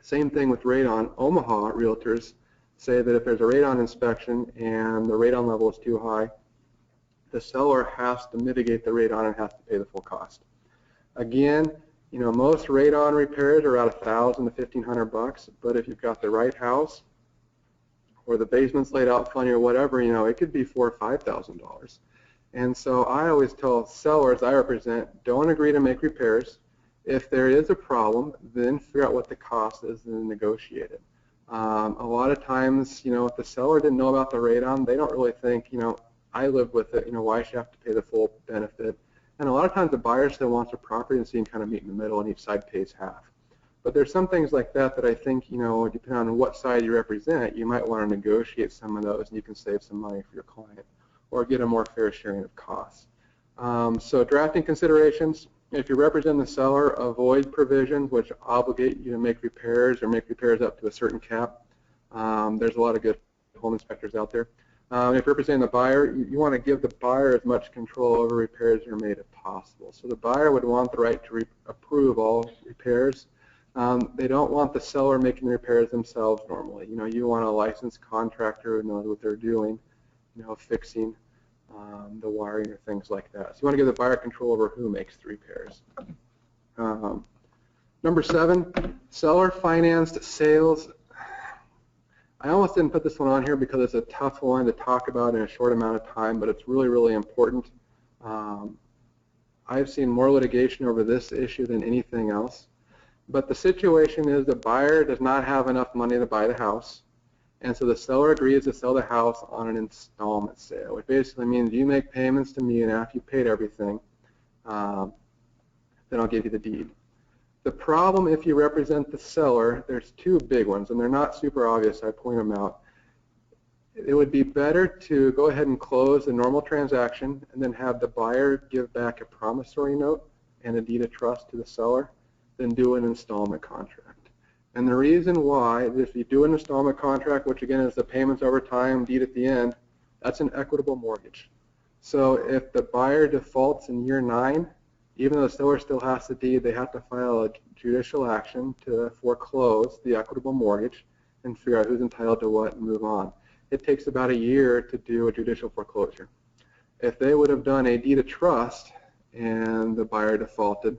Same thing with radon. Omaha realtors say that if there's a radon inspection and the radon level is too high, the seller has to mitigate the radon and has to pay the full cost. Again, most radon repairs are about $1,000 to $1,500, but if you've got the right house or the basement's laid out funny or whatever, it could be $4,000 or $5,000. And so I always tell sellers I represent, don't agree to make repairs. If there is a problem, then figure out what the cost is and negotiate it. A lot of times, if the seller didn't know about the radon, they don't really think, I live with it, why should I have to pay the full benefit? And a lot of times the buyer still wants a property, and so you can kind of meet in the middle and each side pays half. But there's some things like that that I think, depending on what side you represent, you might want to negotiate some of those and you can save some money for your client or get a more fair sharing of costs. So drafting considerations, if you represent the seller, avoid provisions which obligate you to make repairs or make repairs up to a certain cap. There's a lot of good home inspectors out there. If you're representing the buyer, you want to give the buyer as much control over repairs that are made as possible. So the buyer would want the right to approve all repairs. They don't want the seller making the repairs themselves normally. You want a licensed contractor who knows what they're doing, fixing the wiring or things like that. So you want to give the buyer control over who makes the repairs. Number 7, seller financed sales. I almost didn't put this one on here because it's a tough one to talk about in a short amount of time, but it's really, really important. I've seen more litigation over this issue than anything else. But the situation is the buyer does not have enough money to buy the house, and so the seller agrees to sell the house on an installment sale, which basically means you make payments to me, and after you've paid everything, then I'll give you the deed. The problem if you represent the seller, there's 2 big ones, and they're not super obvious, so I point them out. It would be better to go ahead and close the normal transaction and then have the buyer give back a promissory note and a deed of trust to the seller than do an installment contract. And the reason why is if you do an installment contract, which again is the payments over time, deed at the end, that's an equitable mortgage. So if the buyer defaults in year 9, even though the seller still has the deed, they have to file a judicial action to foreclose the equitable mortgage and figure out who's entitled to what and move on. It takes about a year to do a judicial foreclosure. If they would have done a deed of trust and the buyer defaulted,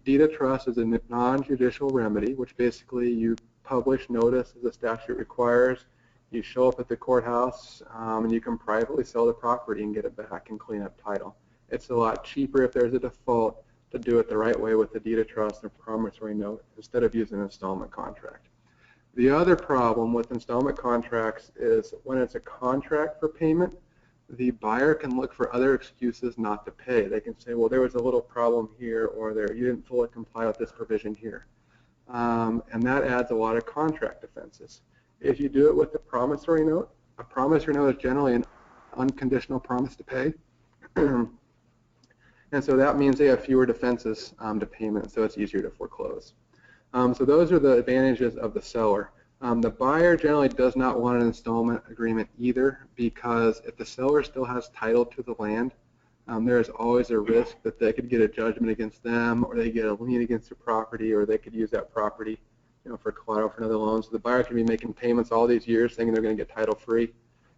deed of trust is a non-judicial remedy, which basically you publish notice as the statute requires. You show up at the courthouse and you can privately sell the property and get it back and clean up title. It's a lot cheaper if there's a default to do it the right way with the deed of trust and promissory note instead of using an installment contract. The other problem with installment contracts is when it's a contract for payment, the buyer can look for other excuses not to pay. They can say, well, there was a little problem here, or you didn't fully comply with this provision here. And that adds a lot of contract offenses. If you do it with a promissory note is generally an unconditional promise to pay. And so that means they have fewer defenses to payment, so it's easier to foreclose. So those are the advantages of the seller. The buyer generally does not want an installment agreement either, because if the seller still has title to the land, there is always a risk that they could get a judgment against them, or they get a lien against the property, or they could use that property for collateral for another loan. So the buyer can be making payments all these years thinking they're going to get title free,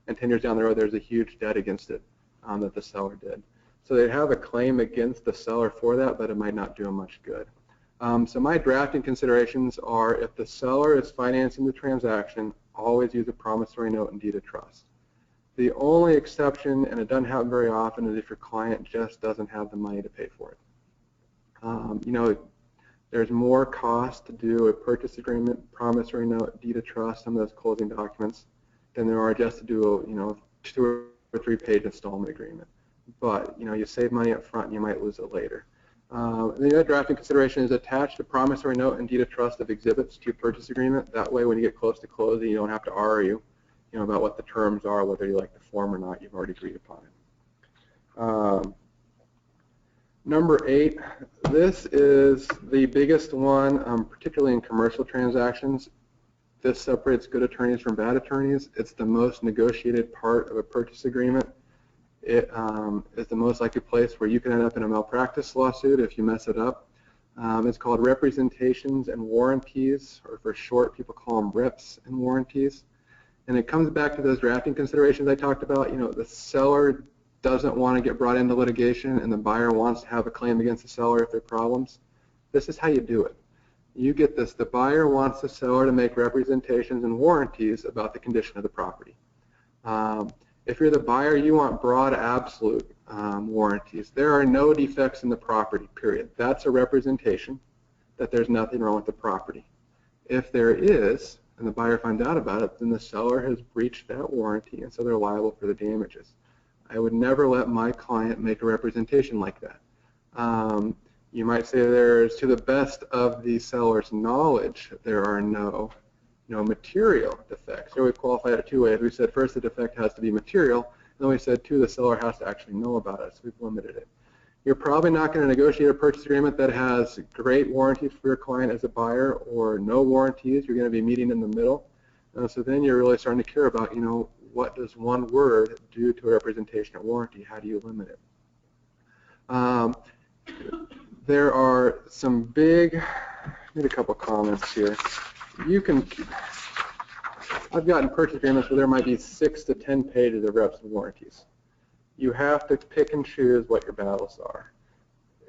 and 10 years down the road there's a huge debt against it that the seller did. So they have a claim against the seller for that, but it might not do them much good. So my drafting considerations are, if the seller is financing the transaction, always use a promissory note and deed of trust. The only exception, and it doesn't happen very often, is if your client just doesn't have the money to pay for it. There's more cost to do a purchase agreement, promissory note, deed of trust, some of those closing documents, than there are just to do a 2 or 3 page installment agreement. But you save money up front and you might lose it later. The other drafting consideration is attach the promissory note and deed of trust of exhibits to your purchase agreement. That way, when you get close to closing, you don't have to argue, about what the terms are, whether you like the form or not. You've already agreed upon it. Number 8, this is the biggest one, particularly in commercial transactions. This separates good attorneys from bad attorneys. It's the most negotiated part of a purchase agreement. It is the most likely place where you can end up in a malpractice lawsuit if you mess it up. It's called representations and warranties, or for short, people call them reps and warranties. And it comes back to those drafting considerations I talked about. The seller doesn't want to get brought into litigation, and the buyer wants to have a claim against the seller if there are problems. This is how you do it. You get this. The buyer wants the seller to make representations and warranties about the condition of the property. If you're the buyer, you want broad, absolute warranties. There are no defects in the property, period. That's a representation that there's nothing wrong with the property. If there is, and the buyer finds out about it, then the seller has breached that warranty, and so they're liable for the damages. I would never let my client make a representation like that. You might say there's, to the best of the seller's knowledge, there are no material defects. So we qualified it 2 ways. We said first the defect has to be material, and then we said 2, the seller has to actually know about it, so we've limited it. You're probably not going to negotiate a purchase agreement that has great warranties for your client as a buyer or no warranties. You're going to be meeting in the middle. So then you're really starting to care about, what does one word do to a representation of warranty? How do you limit it? There are some big, made a couple comments here. I've gotten purchase agreements where there might be 6 to 10 pages of reps and warranties. You have to pick and choose what your battles are.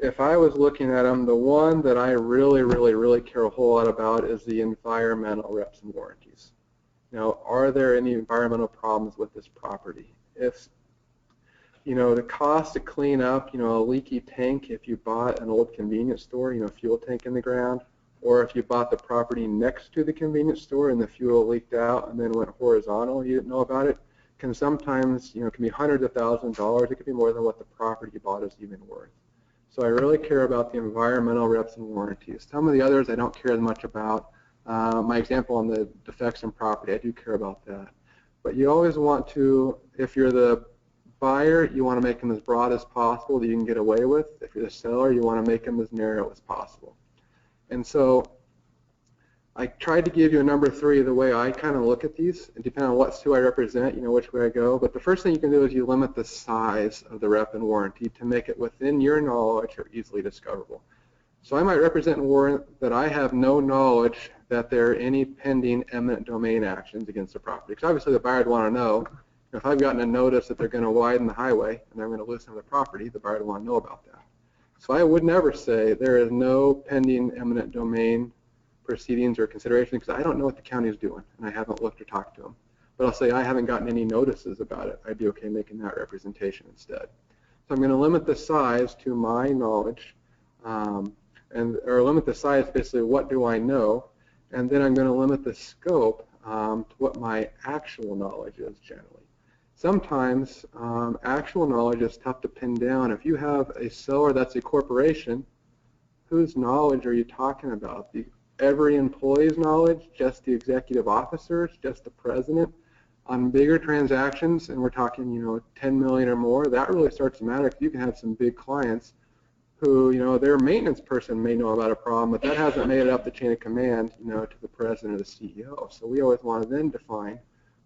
If I was looking at them, the one that I really care a whole lot about is the environmental reps and warranties. Are there any environmental problems with this property? If the cost to clean up, a leaky tank if you bought an old convenience store, fuel tank in the ground, or if you bought the property next to the convenience store and the fuel leaked out and then went horizontal, you didn't know about it, can sometimes, can be hundreds of thousands of dollars. It could be more than what the property you bought is even worth. So I really care about the environmental reps and warranties. Some of the others I don't care as much about. My example on the defects in property, I do care about that. But you always want to, if you're the buyer, you want to make them as broad as possible that you can get away with. If you're the seller, you want to make them as narrow as possible. And so I tried to give you a number 3 the way I kind of look at these, and depending on what's who I represent, which way I go. But the first thing you can do is you limit the size of the rep and warranty to make it within your knowledge or easily discoverable. So I might represent and warrant that I have no knowledge that there are any pending eminent domain actions against the property. Because obviously the buyer would want to know, if I've gotten a notice that they're going to widen the highway and they're going to lose some of the property, the buyer would want to know about that. So I would never say there is no pending eminent domain proceedings or consideration because I don't know what the county is doing and I haven't looked or talked to them. But I'll say I haven't gotten any notices about it. I'd be okay making that representation instead. So I'm going to limit the size to my knowledge, or limit the size basically what do I know, and then I'm going to limit the scope to what my actual knowledge is generally. Sometimes actual knowledge is tough to pin down. If you have a seller that's a corporation, whose knowledge are you talking about? Every employee's knowledge, just the executive officers, just the president? On bigger transactions, and we're talking, 10 million or more, that really starts to matter because you can have some big clients who, their maintenance person may know about a problem, but that hasn't made it up the chain of command, to the president or the CEO. So we always want to then define,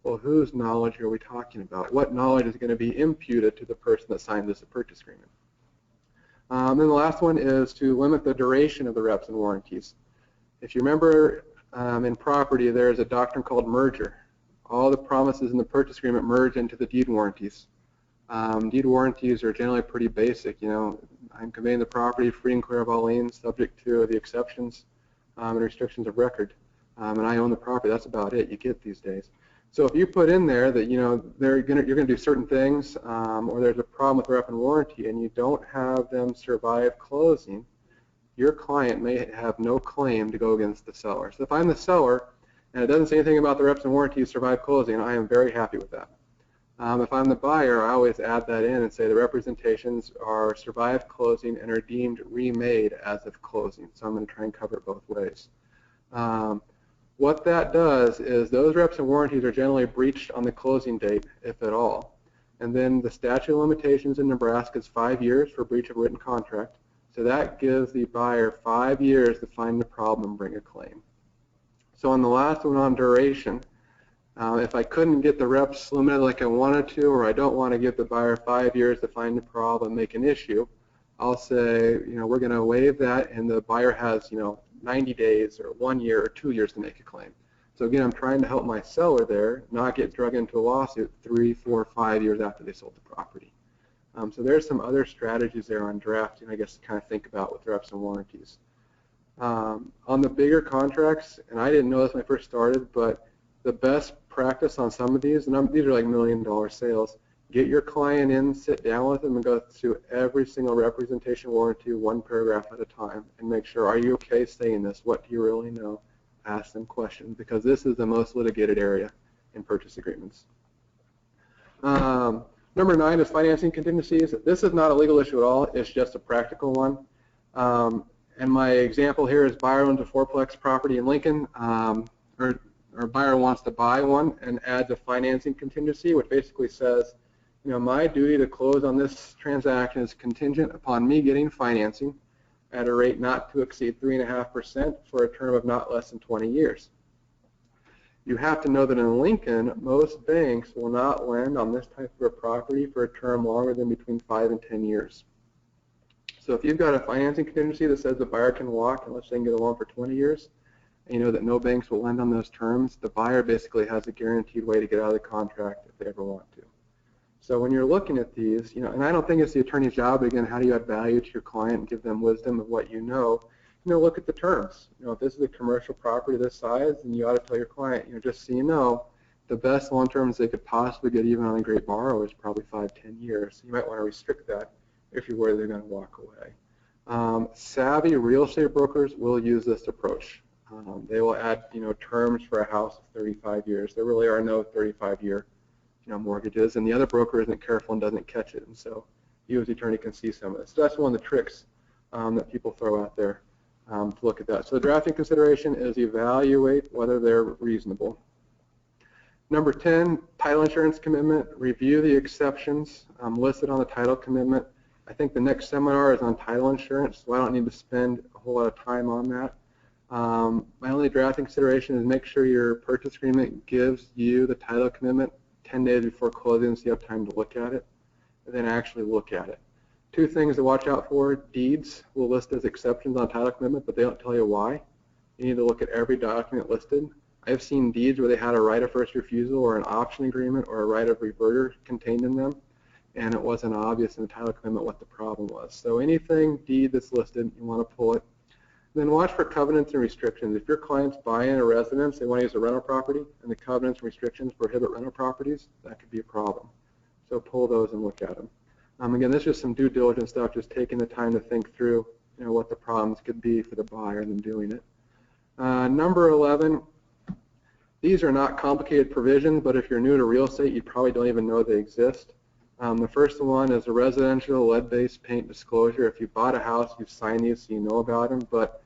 well, whose knowledge are we talking about? What knowledge is going to be imputed to the person that signed this purchase agreement? Then the last one is to limit the duration of the reps and warranties. If you remember in property, there's a doctrine called merger. All the promises in the purchase agreement merge into the deed warranties. Deed warranties are generally pretty basic. I'm conveying the property free and clear of all liens, subject to the exceptions and restrictions of record. And I own the property. That's about it you get these days. So if you put in there that you're going to do certain things, or there's a problem with rep and warranty, and you don't have them survive closing, your client may have no claim to go against the seller. So if I'm the seller and it doesn't say anything about the reps and warranties survive closing, I am very happy with that. If I'm the buyer, I always add that in and say the representations are survive closing and are deemed remade as of closing. So I'm going to try and cover it both ways. What that does is those reps and warranties are generally breached on the closing date, if at all. And then the statute of limitations in Nebraska is 5 years for breach of written contract. So that gives the buyer 5 years to find the problem and bring a claim. So on the last one on duration, if I couldn't get the reps limited like I wanted to, or I don't want to give the buyer 5 years to find the problem and make an issue, I'll say, we're going to waive that, and the buyer has, 90 days or 1 year or 2 years to make a claim. So again, I'm trying to help my seller there not get drug into a lawsuit 3, 4, 5 years after they sold the property. So there's some other strategies there on drafting, I guess, to kind of think about with reps and warranties. On the bigger contracts, and I didn't know this when I first started, but the best practice on some of these, and these are like $1 million sales, get your client in, sit down with them, and go through every single representation warranty, one paragraph at a time, and make sure, are you okay saying this? What do you really know? Ask them questions, because this is the most litigated area in purchase agreements. Number 9 is financing contingencies. This is not a legal issue at all. It's just a practical one. And my example here is buyer owns a 4-plex property in Lincoln, or buyer wants to buy one and adds a financing contingency, which basically says, my duty to close on this transaction is contingent upon me getting financing at a rate not to exceed 3.5% for a term of not less than 20 years. You have to know that in Lincoln, most banks will not lend on this type of a property for a term longer than between 5 and 10 years. So if you've got a financing contingency that says the buyer can walk unless they can get a loan for 20 years, and you know that no banks will lend on those terms, the buyer basically has a guaranteed way to get out of the contract if they ever want to. So when you're looking at these, and I don't think it's the attorney's job, but again, how do you add value to your client and give them wisdom of what you know? Look at the terms. If this is a commercial property this size, then you ought to tell your client, just so you know, the best loan terms they could possibly get even on a great borrower is probably 5, 10 years. So you might want to restrict that if you're worried they're going to walk away. Savvy real estate brokers will use this approach. They will add, terms for a house of 35 years. There really are no 35-year, mortgages, and the other broker isn't careful and doesn't catch it. And so you as the attorney can see some of this. So that's one of the tricks that people throw out there to look at that. So the drafting consideration is evaluate whether they're reasonable. Number 10, title insurance commitment. Review the exceptions listed on the title commitment. I think the next seminar is on title insurance, so I don't need to spend a whole lot of time on that. My only drafting consideration is make sure your purchase agreement gives you the title commitment 10 days before closing so you have time to look at it, and then actually look at it. 2 things to watch out for. Deeds will list as exceptions on title commitment, but they don't tell you why. You need to look at every document listed. I've seen deeds where they had a right of first refusal or an option agreement or a right of reverter contained in them, and it wasn't obvious in the title commitment what the problem was. So anything deed that's listed, you want to pull it. Then watch for covenants and restrictions. If your client's buying a residence, they want to use a rental property, and the covenants and restrictions prohibit rental properties, that could be a problem. So pull those and look at them. Again, this is just some due diligence stuff, just taking the time to think through what the problems could be for the buyer and then doing it. Number 11, these are not complicated provisions, but if you're new to real estate, you probably don't even know they exist. The first one is a residential lead-based paint disclosure. If you bought a house, you've signed these so you know about them. But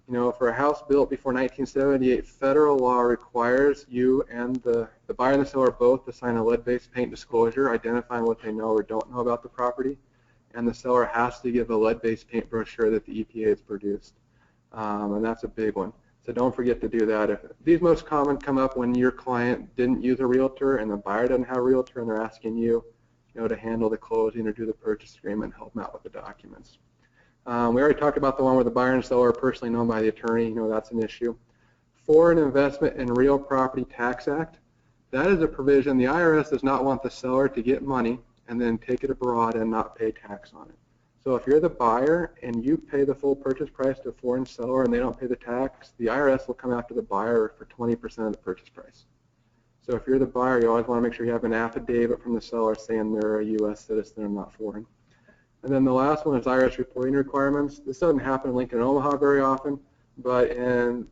for a house built before 1978, federal law requires you and the buyer and the seller both to sign a lead-based paint disclosure identifying what they know or don't know about the property. And the seller has to give a lead-based paint brochure that the EPA has produced. And that's a big one. So don't forget to do that. These most common come up when your client didn't use a realtor and the buyer doesn't have a realtor and they're asking you, to handle the closing or do the purchase agreement and help them out with the documents. We already talked about the one where the buyer and seller are personally known by the attorney. That's an issue. Foreign Investment in Real Property Tax Act. That is a provision. The IRS does not want the seller to get money and then take it abroad and not pay tax on it. So if you're the buyer and you pay the full purchase price to a foreign seller and they don't pay the tax, the IRS will come after the buyer for 20% of the purchase price. So if you're the buyer, you always want to make sure you have an affidavit from the seller saying they're a U.S. citizen and not foreign. And then the last one is IRS reporting requirements. This doesn't happen in Lincoln and Omaha very often, but in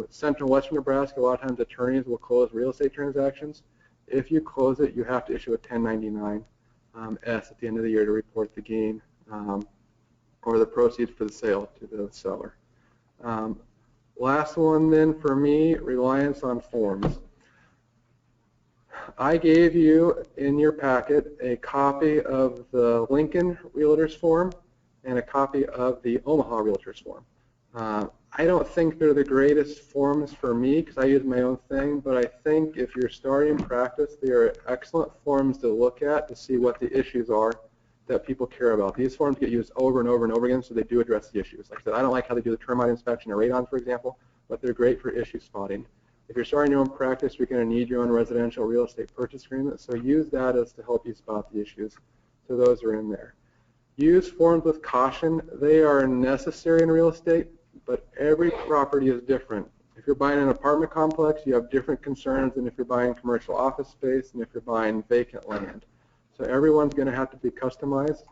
central western Nebraska, a lot of times attorneys will close real estate transactions. If you close it, you have to issue a 1099-S at the end of the year to report the gain or the proceeds for the sale to the seller. Last one then for me, reliance on forms. I gave you in your packet a copy of the Lincoln Realtors form and a copy of the Omaha Realtors form. I don't think they're the greatest forms for me because I use my own thing, but I think if you're starting practice, they are excellent forms to look at to see what the issues are that people care about. These forms get used over and over and over again, so they do address the issues. Like I said, I don't like how they do the termite inspection or radon, for example, but they're great for issue spotting. If you're starting your own practice, you're going to need your own residential real estate purchase agreement, so use that as to help you spot the issues. So those are in there. Use forms with caution. They are necessary in real estate, but every property is different. If you're buying an apartment complex, you have different concerns than if you're buying commercial office space and if you're buying vacant land. So everyone's going to have to be customized,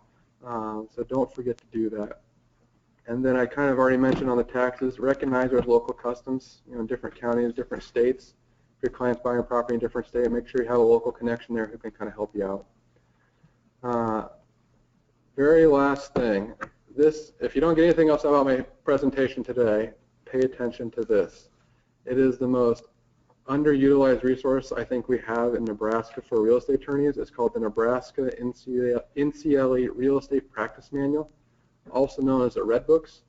so don't forget to do that. And then I kind of already mentioned on the taxes, recognize there's local customs, in different counties, different states. If your client's buying a property in a different state, make sure you have a local connection there who can kind of help you out. Very last thing, if you don't get anything else about my presentation today, pay attention to this. It is the most underutilized resource I think we have in Nebraska for real estate attorneys. It's called the Nebraska NCLE Real Estate Practice Manual, also known as the Red Books.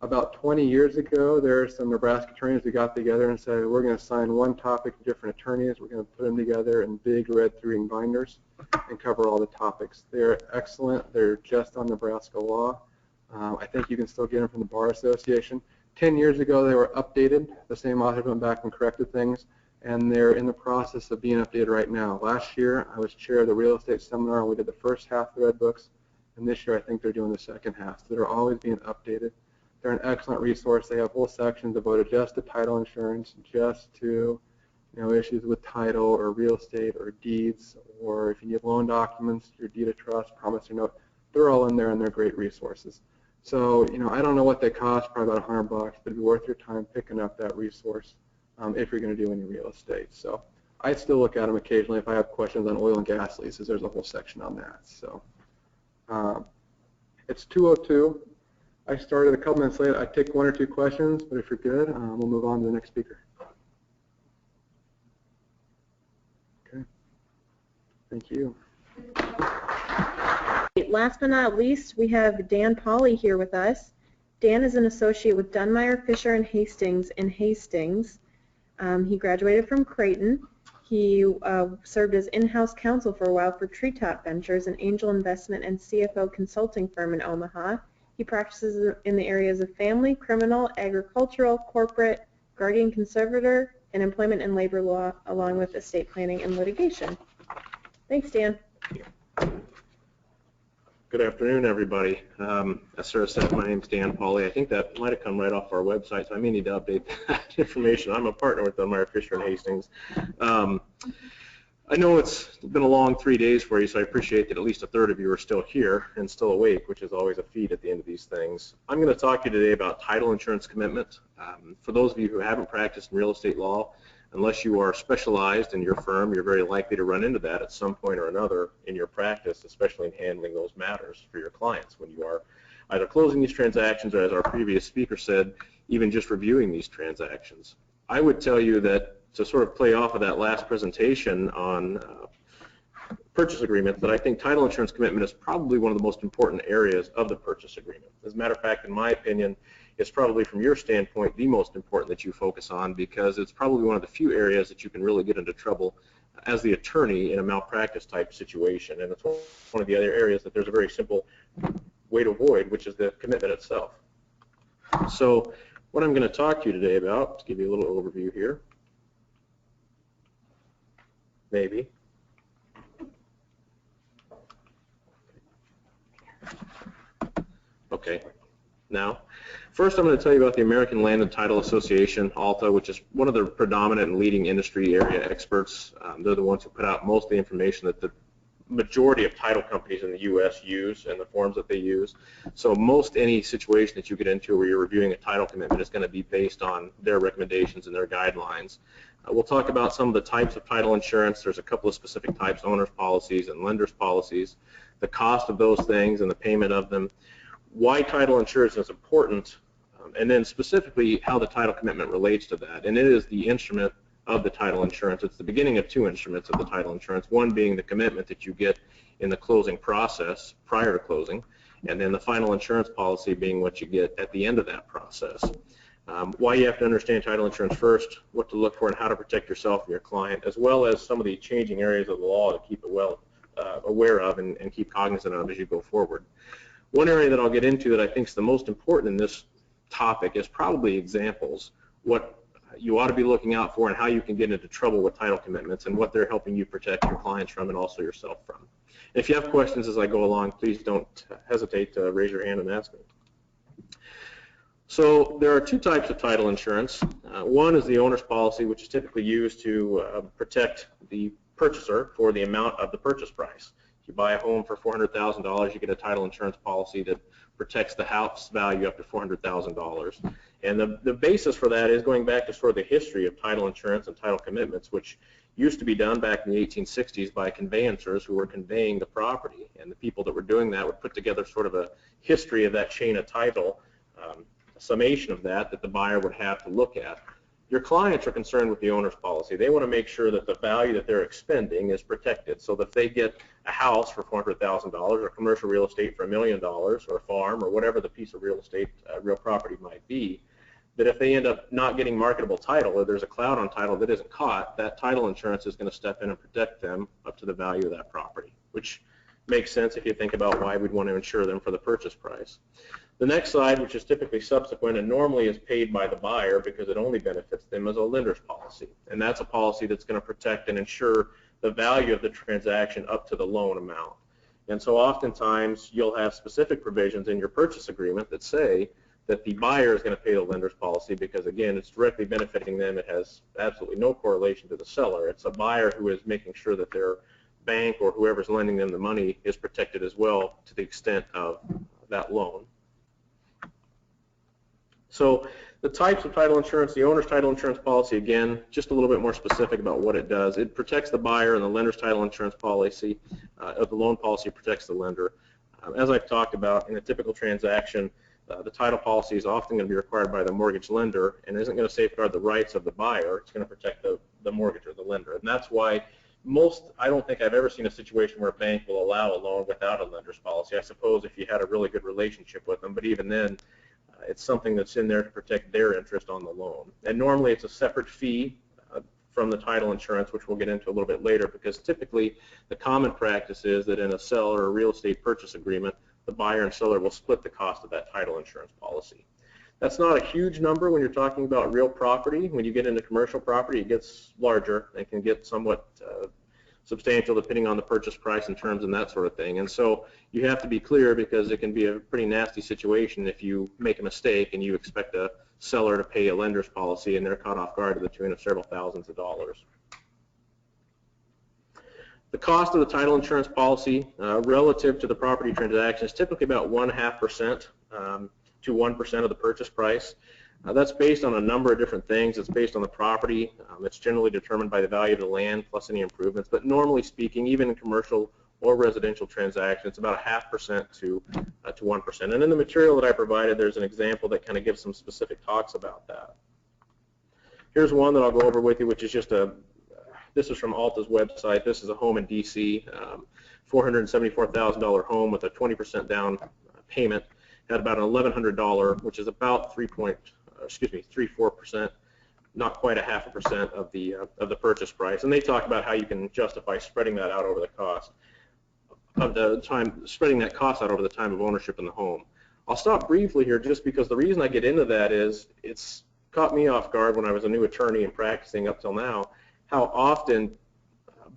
About 20 years ago, there are some Nebraska attorneys who got together and said, we're going to assign one topic to different attorneys. We're going to put them together in big red 3-ring binders and cover all the topics. They're excellent. They're just on Nebraska law. I think you can still get them from the Bar Association. 10 years ago, they were updated. The same author went back and corrected things, and they're in the process of being updated right now. Last year, I was chair of the real estate seminar, and we did the first half of the red books, and this year I think they're doing the second half. So they're always being updated. They're an excellent resource. They have whole sections devoted just to title insurance, just to issues with title or real estate or deeds, or if you need loan documents, your deed of trust, promissory note. They're all in there, and they're great resources. So I don't know what they cost, probably about $100, but it'd be worth your time picking up that resource if you're going to do any real estate. So I still look at them occasionally if I have questions on oil and gas leases. There's a whole section on that. So it's 2:02. I started a couple minutes late. I take 1 or 2 questions, but if you're good, we'll move on to the next speaker. Okay. Thank you. Last but not least, we have Dan Pauley here with us. Dan is an associate with Dunmire, Fisher & Hastings in Hastings. He graduated from Creighton. He served as in-house counsel for a while for Treetop Ventures, an angel investment and CFO consulting firm in Omaha. He practices in the areas of family, criminal, agricultural, corporate, guardian conservator, and employment and labor law, along with estate planning and litigation. Thanks, Dan. Good afternoon, everybody. As Sarah said, my name is Dan Pauley. I think that might have come right off our website, so I may need to update that information. I'm a partner with Dunmire, Fisher & Hastings. I know it's been a long 3 days for you, so I appreciate that at least a third of you are still here and still awake, which is always a feat at the end of these things. I'm going to talk to you today about title insurance commitment. For those of you who haven't practiced in real estate law, unless you are specialized in your firm, you're very likely to run into that at some point or another in your practice, especially in handling those matters for your clients when you are either closing these transactions or, as our previous speaker said, even just reviewing these transactions. I would tell you that to sort of play off of that last presentation on purchase agreement, that I think title insurance commitment is probably one of the most important areas of the purchase agreement. As a matter of fact, in my opinion, it's probably from your standpoint the most important that you focus on, because it's probably one of the few areas that you can really get into trouble as the attorney in a malpractice type situation. And it's one of the other areas that there's a very simple way to avoid, which is the commitment itself. So what I'm going to talk to you today about, to give you a little overview here, maybe. Okay. Now, first I'm going to tell you about the American Land and Title Association, ALTA, which is one of the predominant and leading industry area experts. They're the ones who put out most of the information that the majority of title companies in the U.S. use and the forms that they use. So most any situation that you get into where you're reviewing a title commitment is going to be based on their recommendations and their guidelines. We'll talk about some of the types of title insurance. There's a couple of specific types, owners policies and lenders policies, the cost of those things and the payment of them, why title insurance is important, and then specifically how the title commitment relates to that. And it is the instrument of the title insurance. It's the beginning of 2 instruments of the title insurance, one being the commitment that you get in the closing process prior to closing, and then the final insurance policy being what you get at the end of that process. Why you have to understand title insurance first, what to look for, and how to protect yourself and your client, as well as some of the changing areas of the law to keep it well aware of and keep cognizant of as you go forward. One area that I'll get into that I think is the most important in this topic is probably examples, what you ought to be looking out for and how you can get into trouble with title commitments and what they're helping you protect your clients from and also yourself from. And if you have questions as I go along, please don't hesitate to raise your hand and ask me. So there are 2 types of title insurance. One is the owner's policy, which is typically used to protect the purchaser for the amount of the purchase price. If you buy a home for $400,000, you get a title insurance policy that protects the house value up to $400,000. And the basis for that is going back to sort of the history of title insurance and title commitments, which used to be done back in the 1860s by conveyancers who were conveying the property. And the people that were doing that would put together sort of a history of that chain of title, a summation of that the buyer would have to look at. Your clients are concerned with the owner's policy. They want to make sure that the value that they're expending is protected, so that if they get a house for $400,000 or commercial real estate for $1 million or a farm or whatever the piece of real estate, real property might be, that if they end up not getting marketable title or there's a cloud on title that isn't caught, that title insurance is going to step in and protect them up to the value of that property, which makes sense if you think about why we'd want to insure them for the purchase price. The next side, which is typically subsequent and normally is paid by the buyer because it only benefits them, is a lender's policy. And that's a policy that's going to protect and insure the value of the transaction up to the loan amount. And so oftentimes you'll have specific provisions in your purchase agreement that say that the buyer is going to pay the lender's policy because, again, it's directly benefiting them. It has absolutely no correlation to the seller. It's a buyer who is making sure that their bank or whoever's lending them the money is protected as well to the extent of that loan. So the types of title insurance, the owner's title insurance policy, again, just a little bit more specific about what it does. It protects the buyer, and the lender's title insurance policy, the loan policy protects the lender. As I've talked about, in a typical transaction, the title policy is often going to be required by the mortgage lender and isn't going to safeguard the rights of the buyer. It's going to protect the mortgage or the lender. And that's why I don't think I've ever seen a situation where a bank will allow a loan without a lender's policy. I suppose if you had a really good relationship with them, but even then, it's something that's in there to protect their interest on the loan. And normally it's a separate fee from the title insurance, which we'll get into a little bit later, because typically the common practice is that in a sell or a real estate purchase agreement, the buyer and seller will split the cost of that title insurance policy. That's not a huge number when you're talking about real property. When you get into commercial property, it gets larger and can get somewhat substantial depending on the purchase price and terms and that sort of thing. And so you have to be clear, because it can be a pretty nasty situation if you make a mistake and you expect a seller to pay a lender's policy and they're caught off guard to the tune of several thousands of dollars. The cost of the title insurance policy relative to the property transaction is typically about 0.5% to 1% of the purchase price. That's based on a number of different things. It's based on the property. It's generally determined by the value of the land plus any improvements. But normally speaking, even in commercial or residential transactions, it's about 0.5% to 1%. And in the material that I provided, there's an example that kind of gives some specific talks about that. Here's one that I'll go over with you, which is just this is from Alta's website. This is a home in D.C., $474,000 home with a 20% down payment. Had about an $1,100, which is about 3.4%, not quite 0.5% of the purchase price. And they talk about how you can justify spreading that out over the cost of the time, spreading that cost out over the time of ownership in the home. I'll stop briefly here just because the reason I get into that is it's caught me off guard when I was a new attorney and practicing up till now, how often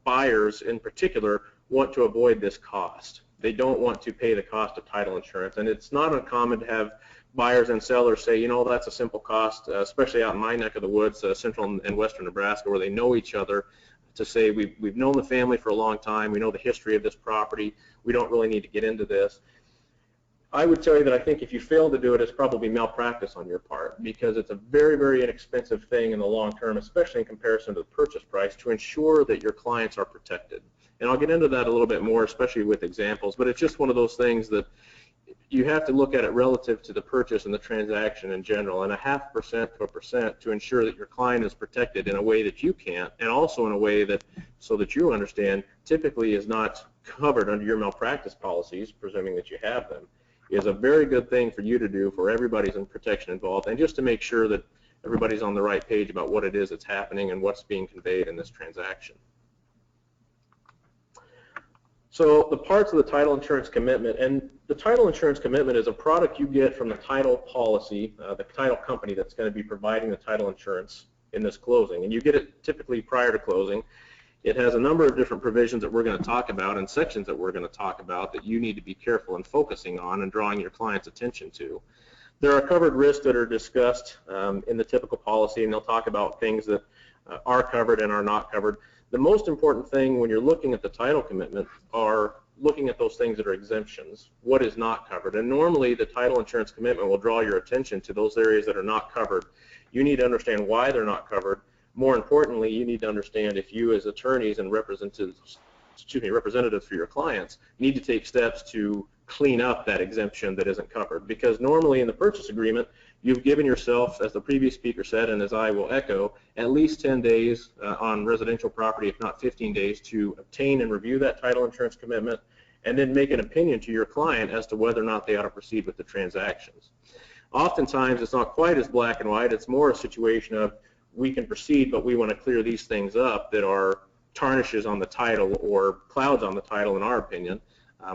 buyers in particular want to avoid this cost. They don't want to pay the cost of title insurance, and it's not uncommon to have buyers and sellers say, you know, that's a simple cost, especially out in my neck of the woods, central and western Nebraska, where they know each other, to say we've known the family for a long time, we know the history of this property, we don't really need to get into this. I would tell you that I think if you fail to do it, it's probably malpractice on your part, because it's a very, very inexpensive thing in the long term, especially in comparison to the purchase price, to ensure that your clients are protected. And I'll get into that a little bit more, especially with examples, but it's just one of those things that you have to look at it relative to the purchase and the transaction in general, and 0.5% to 1% to ensure that your client is protected in a way that you can't, and also in a way that, so that you understand, typically is not covered under your malpractice policies, presuming that you have them, is a very good thing for you to do for everybody's in protection involved, and just to make sure that everybody's on the right page about what it is that's happening and what's being conveyed in this transaction. So the parts of the title insurance commitment, and the title insurance commitment is a product you get from the title policy, the title company that's going to be providing the title insurance in this closing, and you get it typically prior to closing. It has a number of different provisions that we're going to talk about and sections that we're going to talk about that you need to be careful in focusing on and drawing your client's attention to. There are covered risks that are discussed in the typical policy, and they'll talk about things that are covered and are not covered. The most important thing when you're looking at the title commitment are looking at those things that are exemptions, what is not covered. And normally the title insurance commitment will draw your attention to those areas that are not covered. You need to understand why they're not covered. More importantly, you need to understand if you as attorneys and representatives for your clients need to take steps to clean up that exemption that isn't covered. Because normally in the purchase agreement, you've given yourself, as the previous speaker said, and as I will echo, at least 10 days on residential property, if not 15 days, to obtain and review that title insurance commitment, and then make an opinion to your client as to whether or not they ought to proceed with the transactions. Oftentimes, it's not quite as black and white. It's more a situation of we can proceed, but we want to clear these things up that are tarnishes on the title or clouds on the title, in our opinion,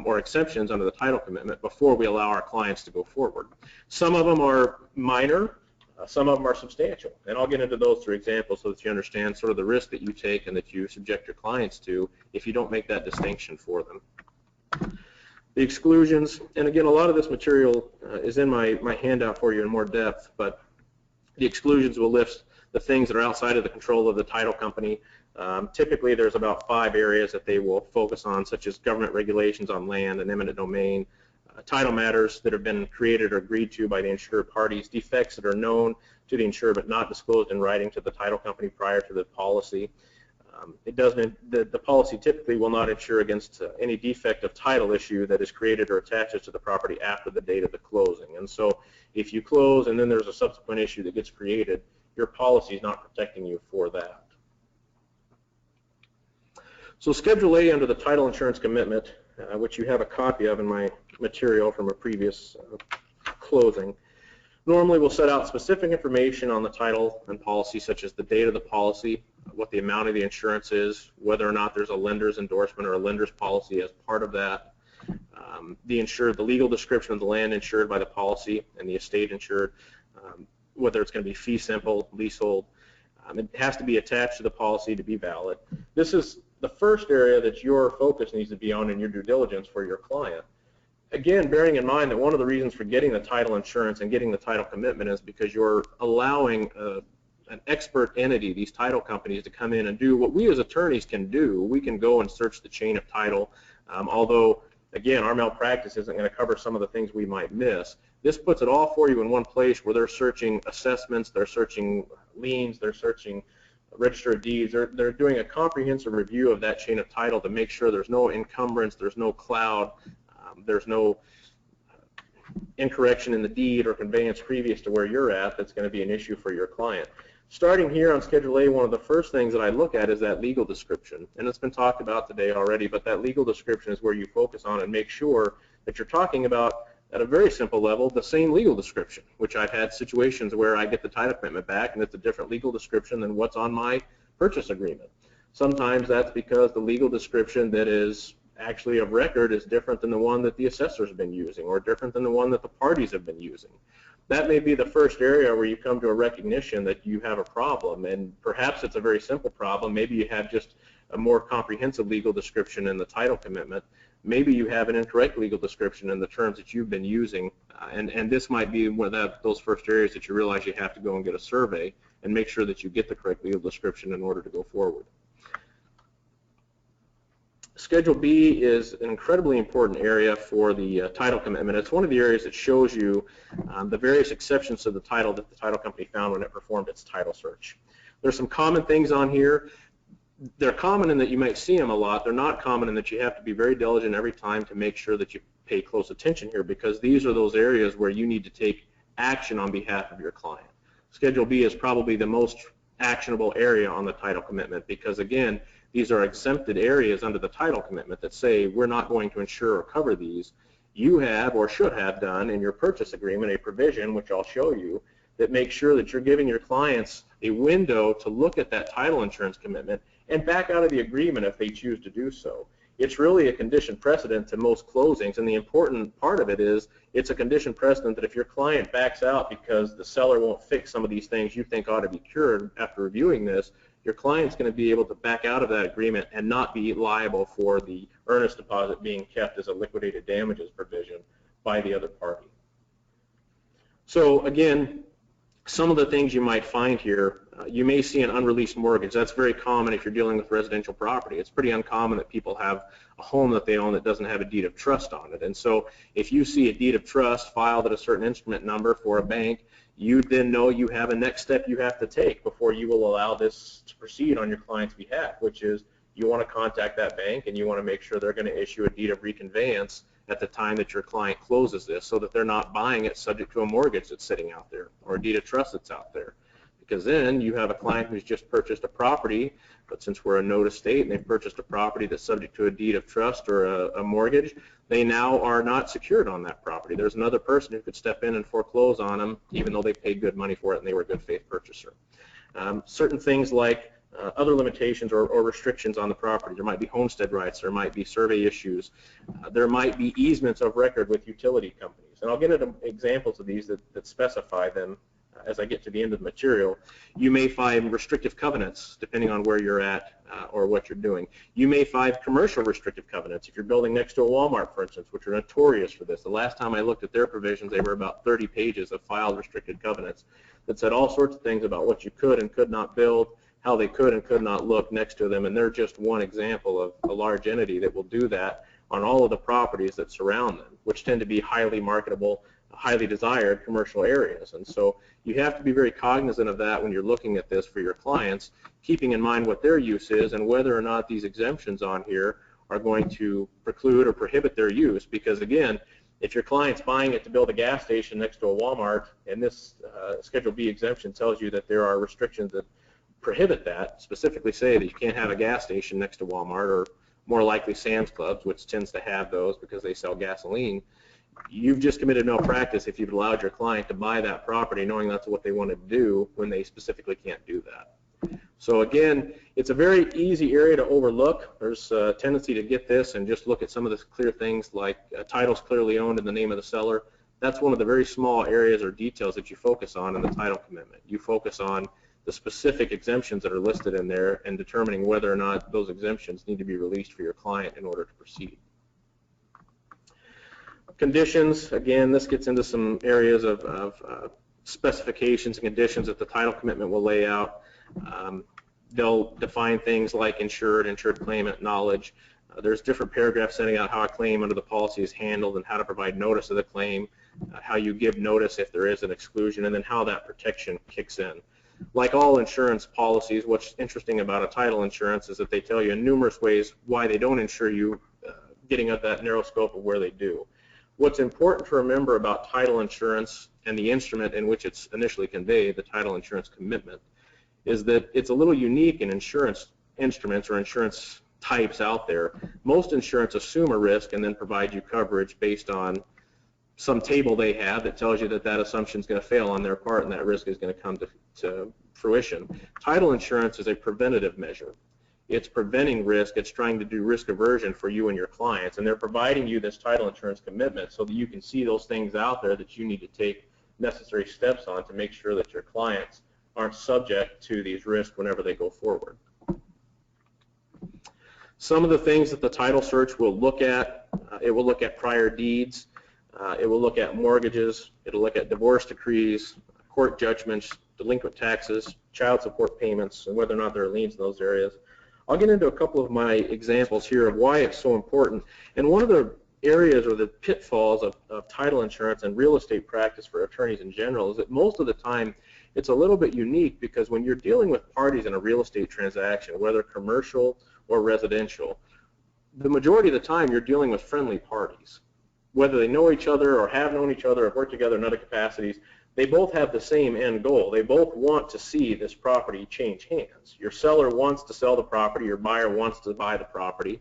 or exceptions under the title commitment before we allow our clients to go forward. Some of them are minor, some of them are substantial, and I'll get into those through examples so that you understand sort of the risk that you take and that you subject your clients to if you don't make that distinction for them. The exclusions, and again, a lot of this material is in my handout for you in more depth, but the exclusions will list the things that are outside of the control of the title company. Typically, there's about 5 areas that they will focus on, such as government regulations on land and eminent domain, title matters that have been created or agreed to by the insured parties, defects that are known to the insured but not disclosed in writing to the title company prior to the policy. The policy typically will not insure against any defect of title issue that is created or attaches to the property after the date of the closing. And so if you close and then there's a subsequent issue that gets created, your policy is not protecting you for that. So Schedule A under the title insurance commitment, which you have a copy of in my material from a previous closing, normally will set out specific information on the title and policy, such as the date of the policy, what the amount of the insurance is, whether or not there's a lender's endorsement or a lender's policy as part of that, the legal description of the land insured by the policy and the estate insured, whether it's going to be fee simple, leasehold. It has to be attached to the policy to be valid. This is the first area that your focus needs to be on in your due diligence for your client. Again, bearing in mind that one of the reasons for getting the title insurance and getting the title commitment is because you're allowing an expert entity, these title companies, to come in and do what we as attorneys can do. We can go and search the chain of title, although, again, our malpractice isn't going to cover some of the things we might miss. This puts it all for you in one place where they're searching assessments, they're searching liens, they're searching register of deeds. They're doing a comprehensive review of that chain of title to make sure there's no encumbrance, there's no cloud, there's no incorrection in the deed or conveyance previous to where you're at that's going to be an issue for your client. Starting here on Schedule A, one of the first things that I look at is that legal description, and it's been talked about today already, but that legal description is where you focus on and make sure that you're talking about, at a very simple level, the same legal description, which I've had situations where I get the title commitment back and it's a different legal description than what's on my purchase agreement. Sometimes that's because the legal description that is actually of record is different than the one that the assessor's been using or different than the one that the parties have been using. That may be the first area where you come to a recognition that you have a problem, and perhaps it's a very simple problem. Maybe you have just a more comprehensive legal description in the title commitment. Maybe you have an incorrect legal description in the terms that you've been using, and this might be one of those first areas that you realize you have to go and get a survey and make sure that you get the correct legal description in order to go forward. Schedule B is an incredibly important area for the title commitment. It's one of the areas that shows you the various exceptions to the title that the title company found when it performed its title search. There's some common things on here. They're common in that you might see them a lot. They're not common in that you have to be very diligent every time to make sure that you pay close attention here, because these are those areas where you need to take action on behalf of your client. Schedule B is probably the most actionable area on the title commitment because, again, these are exempted areas under the title commitment that say we're not going to insure or cover these. You have or should have done in your purchase agreement a provision, which I'll show you, that makes sure that you're giving your clients a window to look at that title insurance commitment and back out of the agreement if they choose to do so. It's really a condition precedent to most closings, and the important part of it is it's a condition precedent that if your client backs out because the seller won't fix some of these things you think ought to be cured after reviewing this, your client's going to be able to back out of that agreement and not be liable for the earnest deposit being kept as a liquidated damages provision by the other party. So again, some of the things you might find here, you may see an unreleased mortgage. That's very common if you're dealing with residential property. It's pretty uncommon that people have a home that they own that doesn't have a deed of trust on it. And so if you see a deed of trust filed at a certain instrument number for a bank, you then know you have a next step you have to take before you will allow this to proceed on your client's behalf, which is you want to contact that bank and you want to make sure they're going to issue a deed of reconveyance at the time that your client closes this, so that they're not buying it subject to a mortgage that's sitting out there or a deed of trust that's out there. Because then you have a client who's just purchased a property, but since we're a note estate and they've purchased a property that's subject to a deed of trust or a mortgage, they now are not secured on that property. There's another person who could step in and foreclose on them, even though they paid good money for it and they were a good faith purchaser. Certain things like other limitations or restrictions on the property. There might be homestead rights, there might be survey issues, there might be easements of record with utility companies. And I'll get into examples of these that specify them as I get to the end of the material. You may find restrictive covenants depending on where you're at or what you're doing. You may find commercial restrictive covenants if you're building next to a Walmart, for instance, which are notorious for this. The last time I looked at their provisions, they were about 30 pages of filed restricted covenants that said all sorts of things about what you could and could not build, how they could and could not look next to them, and they're just one example of a large entity that will do that on all of the properties that surround them, which tend to be highly marketable, highly desired commercial areas. And so you have to be very cognizant of that when you're looking at this for your clients, keeping in mind what their use is and whether or not these exemptions on here are going to preclude or prohibit their use. Because again, if your client's buying it to build a gas station next to a Walmart, and this Schedule B exemption tells you that there are restrictions that prohibit that, specifically say that you can't have a gas station next to Walmart, or more likely Sam's Clubs, which tends to have those because they sell gasoline, you've just committed malpractice if you've allowed your client to buy that property knowing that's what they want to do when they specifically can't do that. So again, it's a very easy area to overlook. There's a tendency to get this and just look at some of the clear things like title's clearly owned in the name of the seller. That's one of the very small areas or details that you focus on in the title commitment. You focus on the specific exemptions that are listed in there and determining whether or not those exemptions need to be released for your client in order to proceed. Conditions, again, this gets into some areas of specifications and conditions that the title commitment will lay out. They'll define things like insured claimant, knowledge. There's different paragraphs setting out how a claim under the policy is handled and how to provide notice of the claim, how you give notice if there is an exclusion, and then how that protection kicks in. Like all insurance policies, what's interesting about a title insurance is that they tell you in numerous ways why they don't insure you, getting at that narrow scope of where they do. What's important to remember about title insurance and the instrument in which it's initially conveyed, the title insurance commitment, is that it's a little unique in insurance instruments or insurance types out there. Most insurance assume a risk and then provide you coverage based on some table they have that tells you that that assumption is going to fail on their part and that risk is going to come to fruition. Title insurance is a preventative measure. It's preventing risk. It's trying to do risk aversion for you and your clients, and they're providing you this title insurance commitment so that you can see those things out there that you need to take necessary steps on to make sure that your clients aren't subject to these risks whenever they go forward. Some of the things that the title search will look at, it will look at prior deeds, it will look at mortgages, it will look at divorce decrees, court judgments, delinquent taxes, child support payments, and whether or not there are liens in those areas. I'll get into a couple of my examples here of why it's so important. And one of the areas or the pitfalls of title insurance and real estate practice for attorneys in general is that most of the time it's a little bit unique, because when you're dealing with parties in a real estate transaction, whether commercial or residential, the majority of the time you're dealing with friendly parties. Whether they know each other or have known each other or worked together in other capacities, they both have the same end goal. They both want to see this property change hands. Your seller wants to sell the property, your buyer wants to buy the property.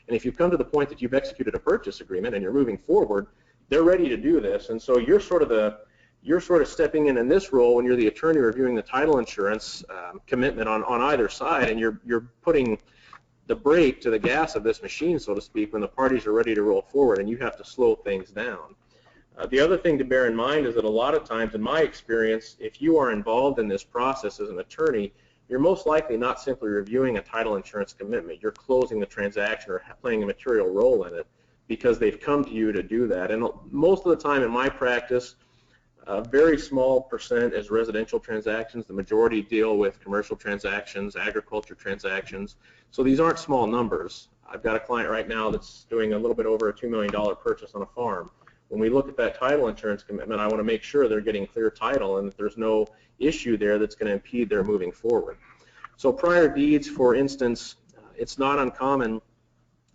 And if you come to the point that you've executed a purchase agreement and you're moving forward, they're ready to do this. And so you're sort of stepping in this role when you're the attorney reviewing the title insurance commitment on either side, and you're putting the brake to the gas of this machine, so to speak, when the parties are ready to roll forward, and you have to slow things down. The other thing to bear in mind is that a lot of times, in my experience, if you are involved in this process as an attorney, you're most likely not simply reviewing a title insurance commitment. You're closing the transaction or playing a material role in it because they've come to you to do that. And most of the time in my practice, a very small percent is residential transactions. The majority deal with commercial transactions, agriculture transactions. So these aren't small numbers. I've got a client right now that's doing a little bit over a $2 million purchase on a farm. When we look at that title insurance commitment, I want to make sure they're getting clear title and that there's no issue there that's going to impede their moving forward. So prior deeds, for instance, It's not uncommon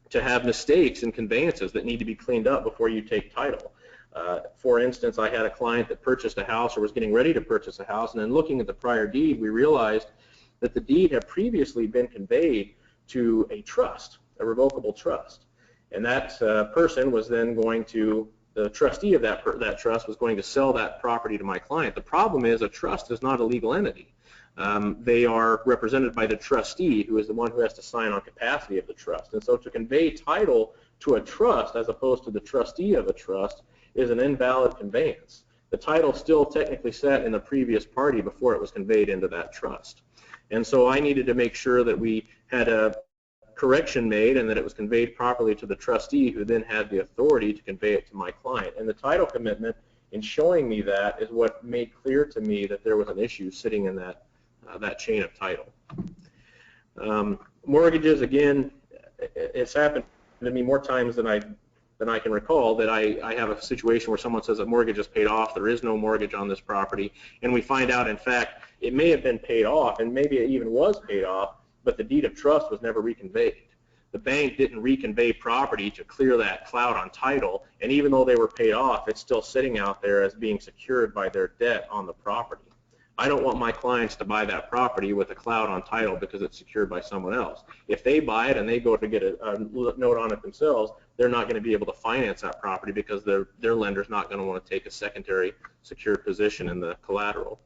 to have mistakes in conveyances that need to be cleaned up before you take title. For instance, I had a client that purchased a house or was getting ready to purchase a house, and then looking at the prior deed, we realized that the deed had previously been conveyed to a trust, a revocable trust. And that person was then going to, the trustee of that trust was going to sell that property to my client. The problem is a trust is not a legal entity. They are represented by the trustee, who is the one who has to sign on capacity of the trust. And so to convey title to a trust as opposed to the trustee of a trust is an invalid conveyance. The title still technically sat in the previous party before it was conveyed into that trust. And so I needed to make sure that we had a correction made and that it was conveyed properly to the trustee, who then had the authority to convey it to my client. And the title commitment, in showing me that, is what made clear to me that there was an issue sitting in that chain of title. Mortgages, again, it's happened to me more times than I can recall that I have a situation where someone says a mortgage is paid off, there is no mortgage on this property, and we find out, in fact, it may have been paid off, and maybe it even was paid off, but the deed of trust was never reconveyed. The bank didn't reconvey property to clear that cloud on title, and even though they were paid off, it's still sitting out there as being secured by their debt on the property. I don't want my clients to buy that property with a cloud on title because it's secured by someone else. If they buy it and they go to get a note on it themselves, they're not going to be able to finance that property because their lender's not going to want to take a secondary secured position in the collateral.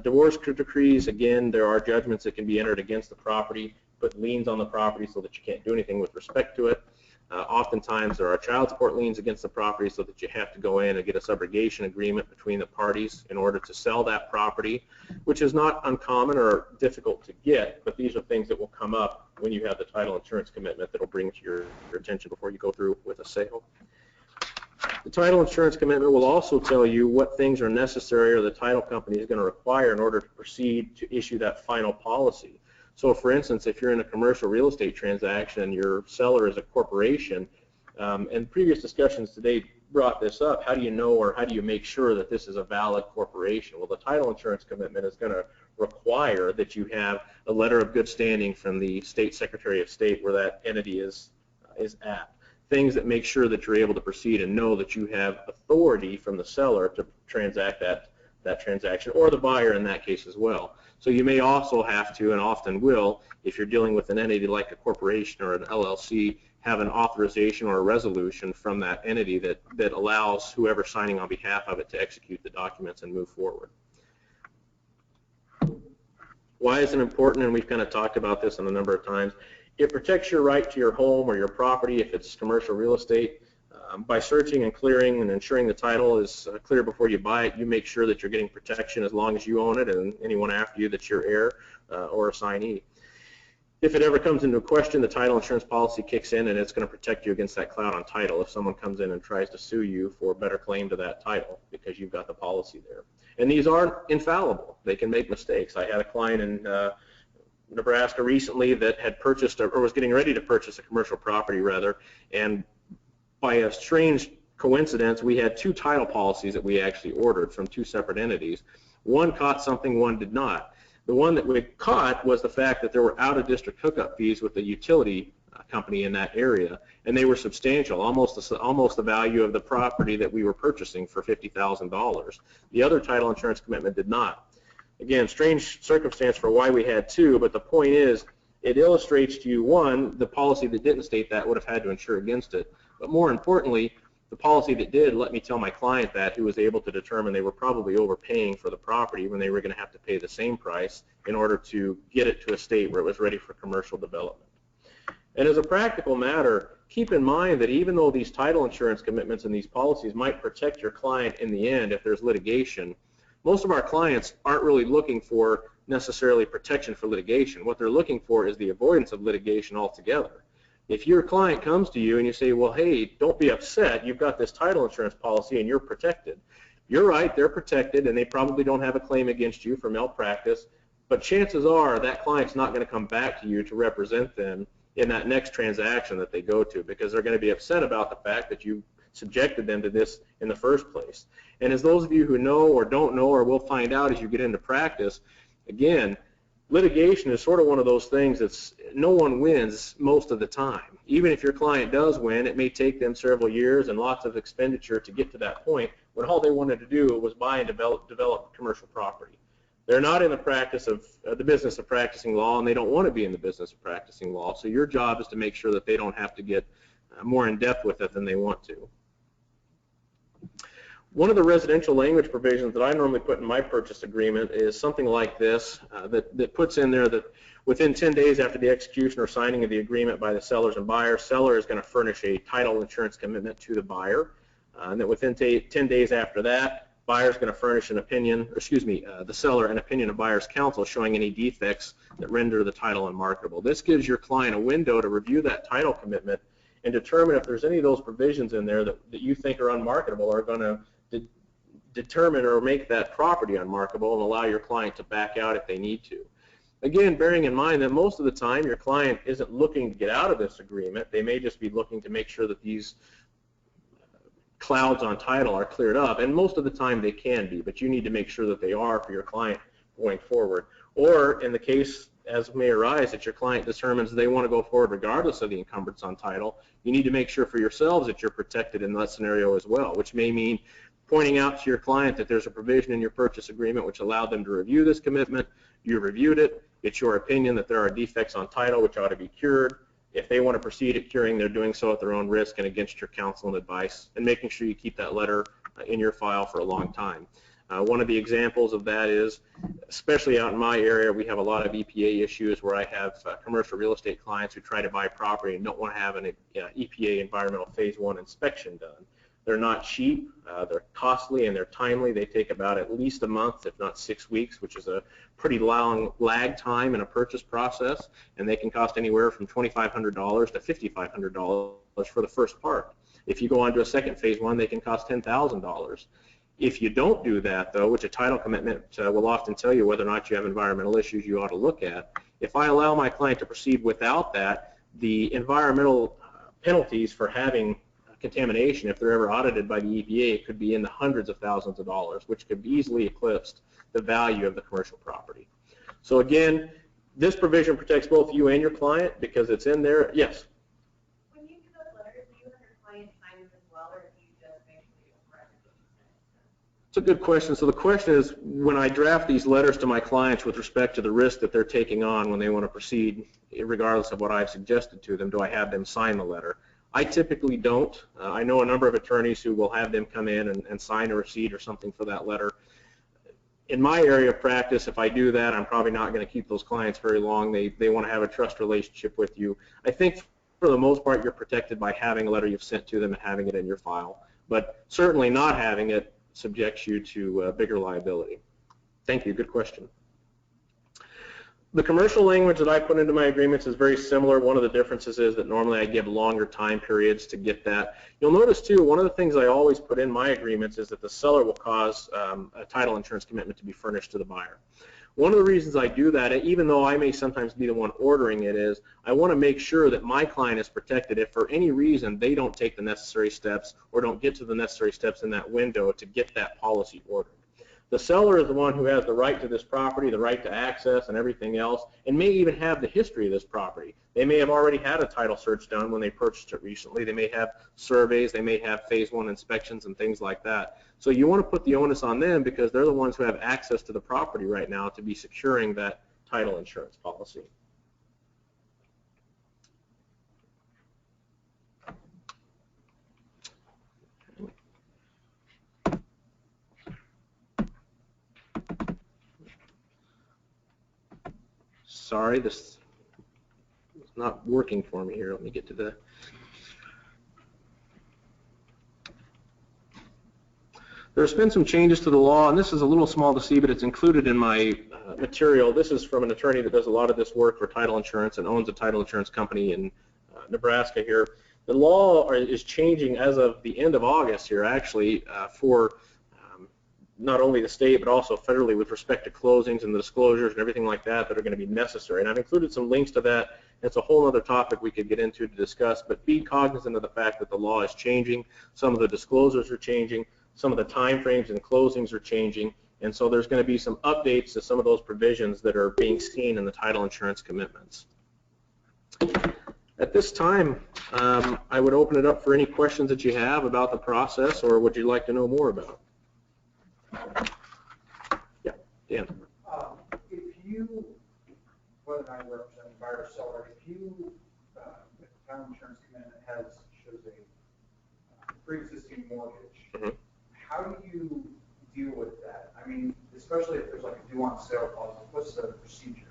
Divorce decrees, again, there are judgments that can be entered against the property, put liens on the property so that you can't do anything with respect to it. Oftentimes there are child support liens against the property so that you have to go in and get a subrogation agreement between the parties in order to sell that property, which is not uncommon or difficult to get, but these are things that will come up when you have the title insurance commitment that will bring to your attention before you go through with a sale. The title insurance commitment will also tell you what things are necessary or the title company is going to require in order to proceed to issue that final policy. So for instance, if you're in a commercial real estate transaction, your seller is a corporation, and previous discussions today brought this up, how do you know or how do you make sure that this is a valid corporation? Well, the title insurance commitment is going to require that you have a letter of good standing from the State Secretary of State where that entity is at. Things that make sure that you're able to proceed and know that you have authority from the seller to transact that transaction, or the buyer in that case as well. So you may also have to, and often will, if you're dealing with an entity like a corporation or an LLC, have an authorization or a resolution from that entity that allows whoever's signing on behalf of it to execute the documents and move forward. Why is it important? And we've kind of talked about this a number of times. It protects your right to your home or your property if it's commercial real estate. By searching and clearing and ensuring the title is clear before you buy it, you make sure that you're getting protection as long as you own it and anyone after you that's your heir or assignee. If it ever comes into question, the title insurance policy kicks in and it's going to protect you against that cloud on title if someone comes in and tries to sue you for a better claim to that title because you've got the policy there. And these aren't infallible. They can make mistakes. I had a client in Nebraska recently that had purchased or was getting ready to purchase a commercial property rather, and by a strange coincidence, we had two title policies that we actually ordered from two separate entities. One caught something, one did not. The one that we caught was the fact that there were out-of-district hookup fees with the utility company in that area, and they were substantial, almost the value of the property that we were purchasing for $50,000. The other title insurance commitment did not. Again, strange circumstance for why we had two, but the point is, it illustrates to you, one, the policy that didn't state that would have had to insure against it, but more importantly, the policy that did let me tell my client that, who was able to determine they were probably overpaying for the property when they were going to have to pay the same price in order to get it to a state where it was ready for commercial development. And as a practical matter, keep in mind that even though these title insurance commitments and these policies might protect your client in the end if there's litigation, most of our clients aren't really looking for necessarily protection for litigation. What they're looking for is the avoidance of litigation altogether. If your client comes to you and you say, well, hey, don't be upset, you've got this title insurance policy and you're protected. You're right, they're protected and they probably don't have a claim against you for malpractice, but chances are that client's not going to come back to you to represent them in that next transaction that they go to because they're going to be upset about the fact that you subjected them to this in the first place. And as those of you who know or don't know or will find out as you get into practice, again, litigation is sort of one of those things that's no one wins most of the time. Even if your client does win, it may take them several years and lots of expenditure to get to that point when all they wanted to do was buy and develop commercial property. They're not in the practice of the business of practicing law, and they don't want to be in the business of practicing law. So your job is to make sure that they don't have to get more in depth with it than they want to. One of the residential language provisions that I normally put in my purchase agreement is something like this, that puts in there that within 10 days after the execution or signing of the agreement by the sellers and buyers, seller is going to furnish a title insurance commitment to the buyer, and that within 10 days after that, buyer is going to furnish an opinion, or excuse me, the seller an opinion of buyer's counsel showing any defects that render the title unmarketable. This gives your client a window to review that title commitment and determine if there's any of those provisions in there that you think are unmarketable or are going to determine or make that property unmarketable and allow your client to back out if they need to. Again, bearing in mind that most of the time your client isn't looking to get out of this agreement. They may just be looking to make sure that these clouds on title are cleared up, and most of the time they can be, but you need to make sure that they are for your client going forward. Or in the case, as may arise, that your client determines they want to go forward regardless of the encumbrance on title, you need to make sure for yourselves that you're protected in that scenario as well, which may mean pointing out to your client that there's a provision in your purchase agreement which allowed them to review this commitment. You reviewed it. It's your opinion that there are defects on title which ought to be cured. If they want to proceed at curing, they're doing so at their own risk and against your counsel and advice, and making sure you keep that letter in your file for a long time. One of the examples of that is, especially out in my area, we have a lot of EPA issues where I have commercial real estate clients who try to buy property and don't want to have an EPA environmental phase 1 inspection done. They're not cheap, they're costly, and they're timely. They take about at least a month, if not 6 weeks, which is a pretty long lag time in a purchase process, and they can cost anywhere from $2,500 to $5,500 for the first part. If you go on to a second phase 1, they can cost $10,000. If you don't do that, though, which a title commitment will often tell you whether or not you have environmental issues you ought to look at, if I allow my client to proceed without that, the environmental penalties for having contamination, if they're ever audited by the EPA, could be in the hundreds of thousands of dollars, which could easily eclipse the value of the commercial property. So again, this provision protects both you and your client because it's in there. Yes? When you do those letters, do you have your client sign them as well, or do you just make sure you don't write what you send? It's a good question. So the question is, when I draft these letters to my clients with respect to the risk that they're taking on when they want to proceed, regardless of what I've suggested to them, do I have them sign the letter? I typically don't. I know a number of attorneys who will have them come in and sign a receipt or something for that letter. In my area of practice, if I do that, I'm probably not going to keep those clients very long. They want to have a trust relationship with you. I think for the most part you're protected by having a letter you've sent to them and having it in your file. But certainly not having it subjects you to bigger liability. Thank you. Good question. The commercial language that I put into my agreements is very similar. One of the differences is that normally I give longer time periods to get that. You'll notice too, one of the things I always put in my agreements is that the seller will cause a title insurance commitment to be furnished to the buyer. One of the reasons I do that, even though I may sometimes be the one ordering it, is I want to make sure that my client is protected if for any reason they don't take the necessary steps or don't get to the necessary steps in that window to get that policy ordered. The seller is the one who has the right to this property, the right to access and everything else, and may even have the history of this property. They may have already had a title search done when they purchased it recently. They may have surveys. They may have phase 1 inspections and things like that. So you want to put the onus on them because they're the ones who have access to the property right now to be securing that title insurance policy. Sorry, this is not working for me here. Let me get to the... There's been some changes to the law, and this is a little small to see, but it's included in my material. This is from an attorney that does a lot of this work for title insurance and owns a title insurance company in Nebraska here. The law is changing as of the end of August here, actually, for not only the state but also federally with respect to closings and the disclosures and everything like that that are going to be necessary. And I've included some links to that. It's a whole other topic we could get into to discuss, but be cognizant of the fact that the law is changing. Some of the disclosures are changing. Some of the time frames and closings are changing, And so there's going to be some updates to some of those provisions that are being seen in the title insurance commitments. At this time, I would open it up for any questions that you have about the process, or would you like to know more about? Yeah, Dan. If you, whether or not you represent a buyer or seller, if you, the title insurance commitment shows a pre-existing mortgage, how do you deal with that? I mean, especially if there's like a due on sale clause, what's the procedure?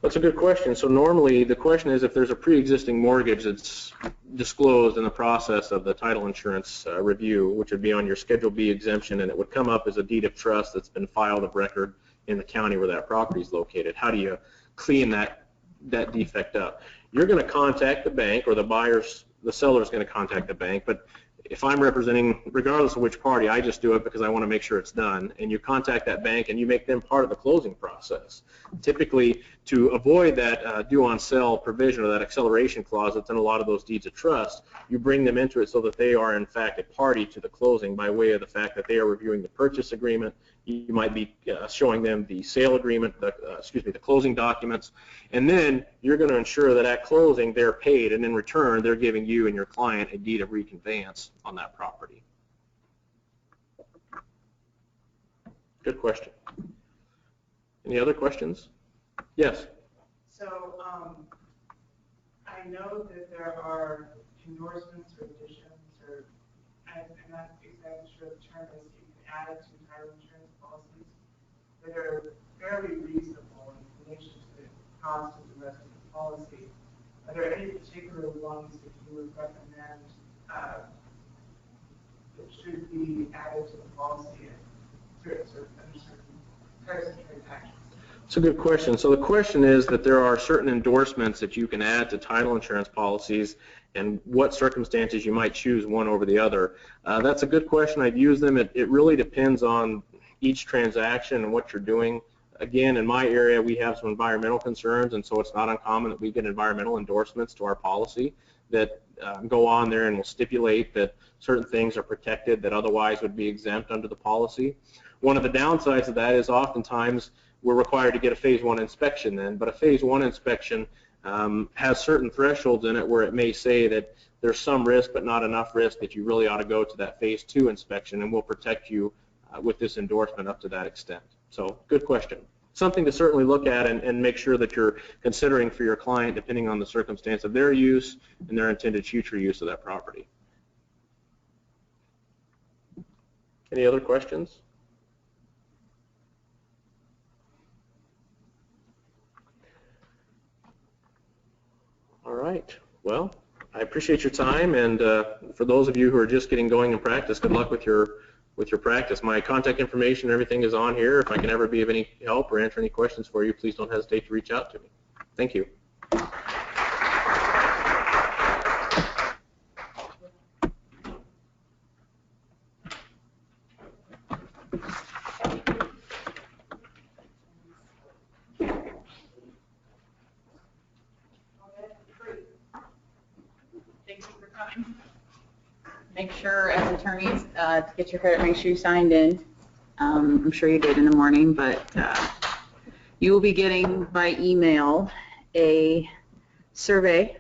That's a good question. So normally the question is if there's a pre-existing mortgage that's disclosed in the process of the title insurance review, which would be on your Schedule B exemption, and it would come up as a deed of trust that's been filed of record in the county where that property is located. How do you clean that defect up? You're going to contact the bank, or the seller is going to contact the bank, but if I'm representing, regardless of which party, I just do it because I want to make sure it's done. And you contact that bank and you make them part of the closing process. Typically, to avoid that due on sale provision or that acceleration clause that's in a lot of those deeds of trust, you bring them into it so that they are in fact a party to the closing by way of the fact that they are reviewing the purchase agreement. You might be showing them the sale agreement, the closing documents, and then you're going to ensure that at closing they're paid, and in return they're giving you and your client a deed of reconveyance on that property. Good question. Any other questions? Yes. So I know that there are endorsements or additions, or I'm not exactly sure the term is, you can add it to title insurance policies that are fairly reasonable in relation to the cost of the rest of the policy. Are there any particular ones that you would recommend that should be added to the policy under certain types of transactions? It's a good question. So the question is that there are certain endorsements that you can add to title insurance policies, and what circumstances you might choose one over the other. That's a good question. I'd use them. It really depends on each transaction and what you're doing. Again, in my area, we have some environmental concerns, and so it's not uncommon that we get environmental endorsements to our policy that go on there and will stipulate that certain things are protected that otherwise would be exempt under the policy. One of the downsides of that is oftentimes we're required to get a Phase 1 inspection then, but a Phase 1 inspection has certain thresholds in it where it may say that there's some risk but not enough risk that you really ought to go to that Phase 2 inspection, and we'll protect you with this endorsement up to that extent. So good question. Something to certainly look at and make sure that you're considering for your client depending on the circumstance of their use and their intended future use of that property. Any other questions? All right. Well, I appreciate your time, and for those of you who are just getting going in practice, good luck with your practice. My contact information and everything is on here. If I can ever be of any help or answer any questions for you, please don't hesitate to reach out to me. Thank you. Thank you for coming. Make sure, as attorneys, to get your credit, make sure you signed in. I'm sure you did in the morning, but you will be getting by email a survey